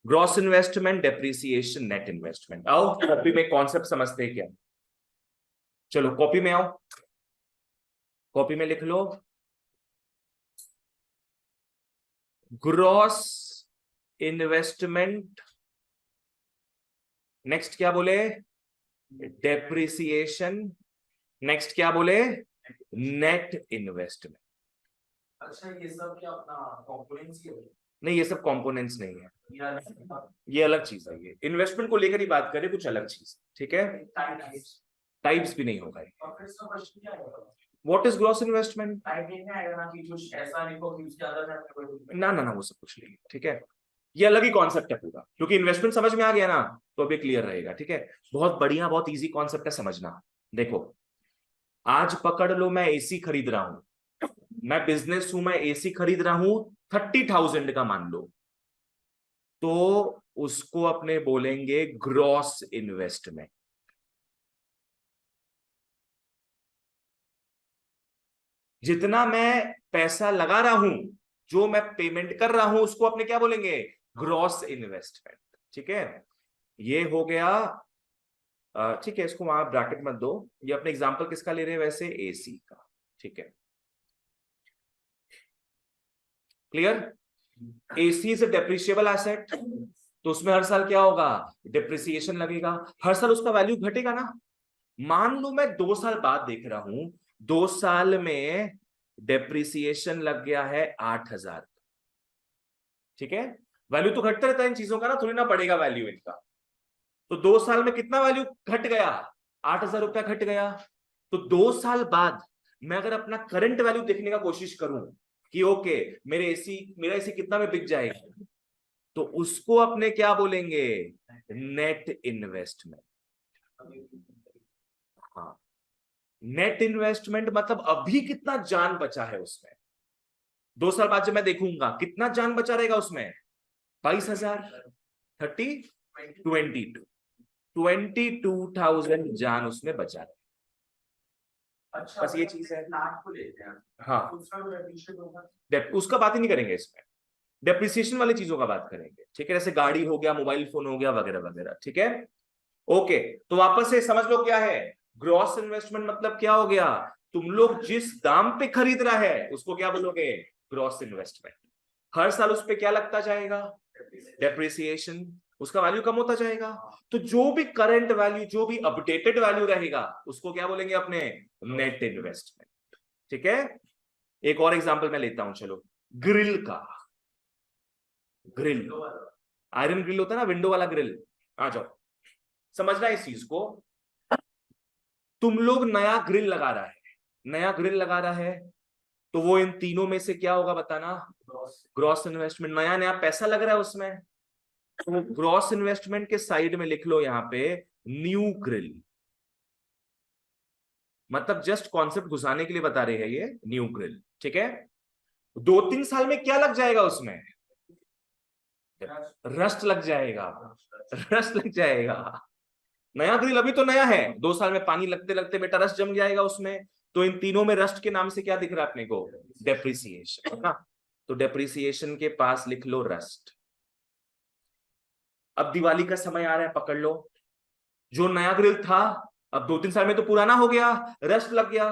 Gross investment, depreciation, net investment. आओ कॉपी में कॉन्सेप्ट समझते हैं क्या? चलो कॉपी में आओ, कॉपी में लिख लो, ग्रॉस इन्वेस्टमेंट, नेक्स्ट क्या बोले? डेप्रिसिएशन, नेक्स्ट क्या बोले? Net investment. अच्छा, ये सब क्या अपना कंपोनेंट्स ही है? नहीं, ये सब कंपोनेंट्स नहीं है, या ये अलग चीज है। ये इन्वेस्टमेंट को लेकर ही बात करें, कुछ अलग चीज, ठीक है? टाइप्स। टाइप्स भी नहीं होगा। और फिर इसका क्वेश्चन क्या है? What is gross investment? Type नहीं आएगा ना कि कुछ ऐसा लिखो कि उसके अंदर में कोई ना ना ना, वो सब कुछ नहीं है, ठीक है? ये अलग ही कॉन्सेप्ट है पूरा, क्योंकि इन्वेस्टमेंट समझ में आ गया ना, तो अभी क्लियर रहेगा, ठीक है? बहुत बढ़िया, बहुत इजी कॉन्सेप्ट है समझना। देखो, आज पकड़ लो, मैं एसी खरीद रहा हूं, मैं बिजनेस हूं, मैं एसी खरीद रहा हूं 30,000 का मान लो, तो उसको अपने बोलेंगे ग्रॉस इन्वेस्टमेंट। जितना मैं पैसा लगा रहा हूं, जो मैं पेमेंट कर रहा हूं, उसको अपने क्या बोलेंगे? ग्रॉस इन्वेस्टमेंट, ठीक है? ये हो गया, ठीक है, इसको वहां ब्रैकेट मत दो। ये अपने एग्जांपल किसका ले रहे हैं वैसे? एसी का, ठीक है? Clear? AC is a depreciable asset, तो उसमें हर साल क्या होगा? डेप्रिसिएशन लगेगा, हर साल उसका वैल्यू घटेगा ना। मान लो मैं 2 साल बाद देख रहा हूं, 2 साल में डेप्रिसिएशन लग गया है 8,000, ठीक है? वैल्यू तो घटता रहता है इन चीजों का ना, थोड़ी ना बढ़ेगा वैल्यू इनका। तो 2 साल में कितना वैल्यू घट गया? 8,000 रुपया घट गया। तो 2 साल बाद मैं अगर अपना करंट वैल्यू देखने का कोशिश करूं कि ओके, मेरा एसी कितना में बिक जाएगा, तो उसको अपने क्या बोलेंगे? Net investment. हाँ, नेट इन्वेस्टमेंट मतलब अभी कितना जान बचा है उसमें। 2 साल बाद जब मैं देखूंगा कितना जान बचा रहेगा उसमें, 22,000, 30, 22,000 जान उसमें बचा है। अच्छा, बस ये चीज है। लाख को लेते हैं। हाँ, उसका भी appreciate होगा। उसका बात ही नहीं करेंगे इसमें, डेप्रिसिएशन वाली चीजों का बात करेंगे, ठीक है? जैसे गाड़ी हो गया, मोबाइल फोन हो गया, वगैरह वगैरह, ठीक है? ओके, तो वापस से समझ लो क्या है ग्रॉस इन्वेस्टमेंट। मतलब क्या हो गया? तुम लोग जिस दाम पे खरीद रहा है उसको क्या बोलोगे? Gross investment. हर साल उस पे क्या लगता जाएगा? डेप्रिसिएशन, उसका वैल्यू कम होता जाएगा। तो जो भी करंट वैल्यू, जो भी अपडेटेड वैल्यू रहेगा, उसको क्या बोलेंगे अपने? नेट इन्वेस्टमेंट, ठीक है? एक और एग्जांपल मैं लेता हूं, चलो, ग्रिल का। ग्रिल, आयरन ग्रिल होता है ना, विंडो वाला ग्रिल। आ जाओ, समझना इस चीज को। तुम लोग नया ग्रिल लगा रहा है, नया ग्रिल लगा रहा है, तो वो इन तीनों में से क्या होगा बताना? Gross investment. नया नया पैसा लग रहा है उसमें, तो ग्रॉस इन्वेस्टमेंट के साइड में लिख लो यहां पे न्यू ग्रिल। मतलब जस्ट कॉन्सेप्ट घुसाने के लिए बता रहे हैं ये न्यू ग्रिल, ठीक है? 2-3 साल में क्या लग जाएगा उसमें? रस्ट लग जाएगा, रस्ट लग जाएगा। नया ग्रिल अभी तो नया है, 2 साल में पानी लगते लगते बेटा रस्ट जम जाएगा उसमें। तो इन तीनों में रस्ट के नाम से क्या दिख रहा है अपने को? डेप्रिसिएशन, है ना? तो डेप्रिसिएशन के पास लिख लो रस्ट। अब दिवाली का समय आ रहा है, पकड़ लो, जो नया ग्रिल था अब 2-3 साल में तो पुराना हो गया, रस्ट लग गया,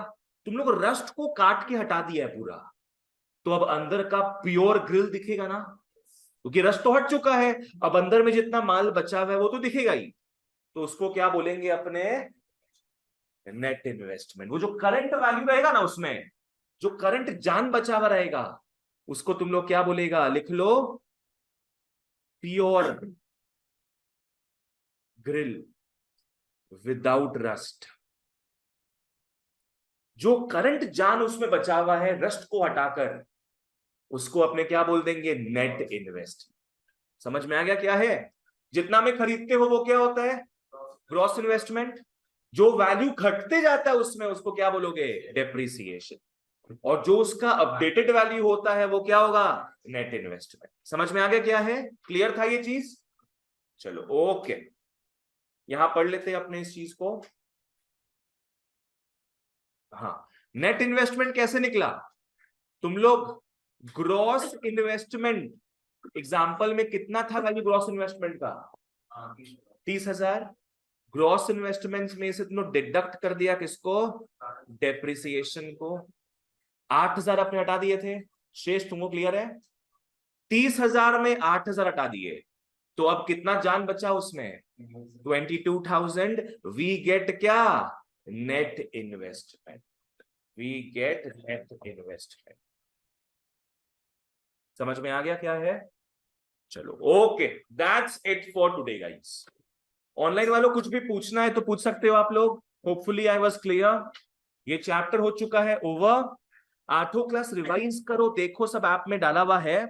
तुम लोग रस्ट को काट के हटा दिया है पूरा, तो अब अंदर का प्योर ग्रिल दिखेगा ना, क्योंकि रस्ट तो हट चुका है, अब अंदर में जितना माल बचा हुआ है वो तो दिखेगा ही, तो उसको क्या बोलेंगे अपने, नेट इन्वेस्टमेंट। वो जो करंट वैल्यू रहेगा ना, उसमें जो करंट जान बचा हुआ रहेगा उसको तुम लोग क्या बोलेगा, लिख लो, प्योर ग्रिल विदाउट रस्ट। जो करंट जान उसमें बचा हुआ है रस्ट को हटाकर, उसको अपने क्या बोल देंगे, नेट इन्वेस्ट। समझ में आ गया क्या है? जितना में खरीदते हो वो क्या होता है, ग्रॉस इन्वेस्टमेंट। जो वैल्यू घटते जाता है उसमें, उसको क्या बोलोगे, डेप्रिसिएशन। और जो उसका अपडेटेड वैल्यू होता है वो क्या होगा, नेट इन्वेस्टमेंट। समझ में आ गया क्या है? क्लियर था ये चीज? चलो ओके, यहां पढ़ लेते हैं अपने इस चीज को। हाँ, नेट इन्वेस्टमेंट कैसे निकला? तुम लोग ग्रॉस इन्वेस्टमेंट एग्जाम्पल में कितना था वैल्यू ग्रॉस इन्वेस्टमेंट का, 30,000। ग्रॉस इन्वेस्टमेंट में से तुम लोग डिडक्ट कर दिया किसको, डेप्रिसिएशन को। 8,000 अपने हटा दिए थे, शेष तुमको क्लियर है? 30,000 में 8,000 हटा दिए, तो अब कितना जान बचा उसमें, 22,000। वी गेट क्या, net investment. We get net investment. समझ में आ गया क्या है? चलो okay, that's it for today guys. Online वालों कुछ भी पूछना है तो पूछ सकते हो आप लोग। Hopefully I was clear. ये चैप्टर हो चुका है ओवर। 8वीं क्लास रिवाइज करो, देखो सब ऐप में डाला हुआ है,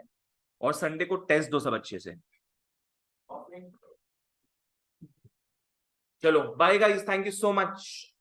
और संडे को टेस्ट दो सब अच्छे से। चलो bye guys, thank you so much.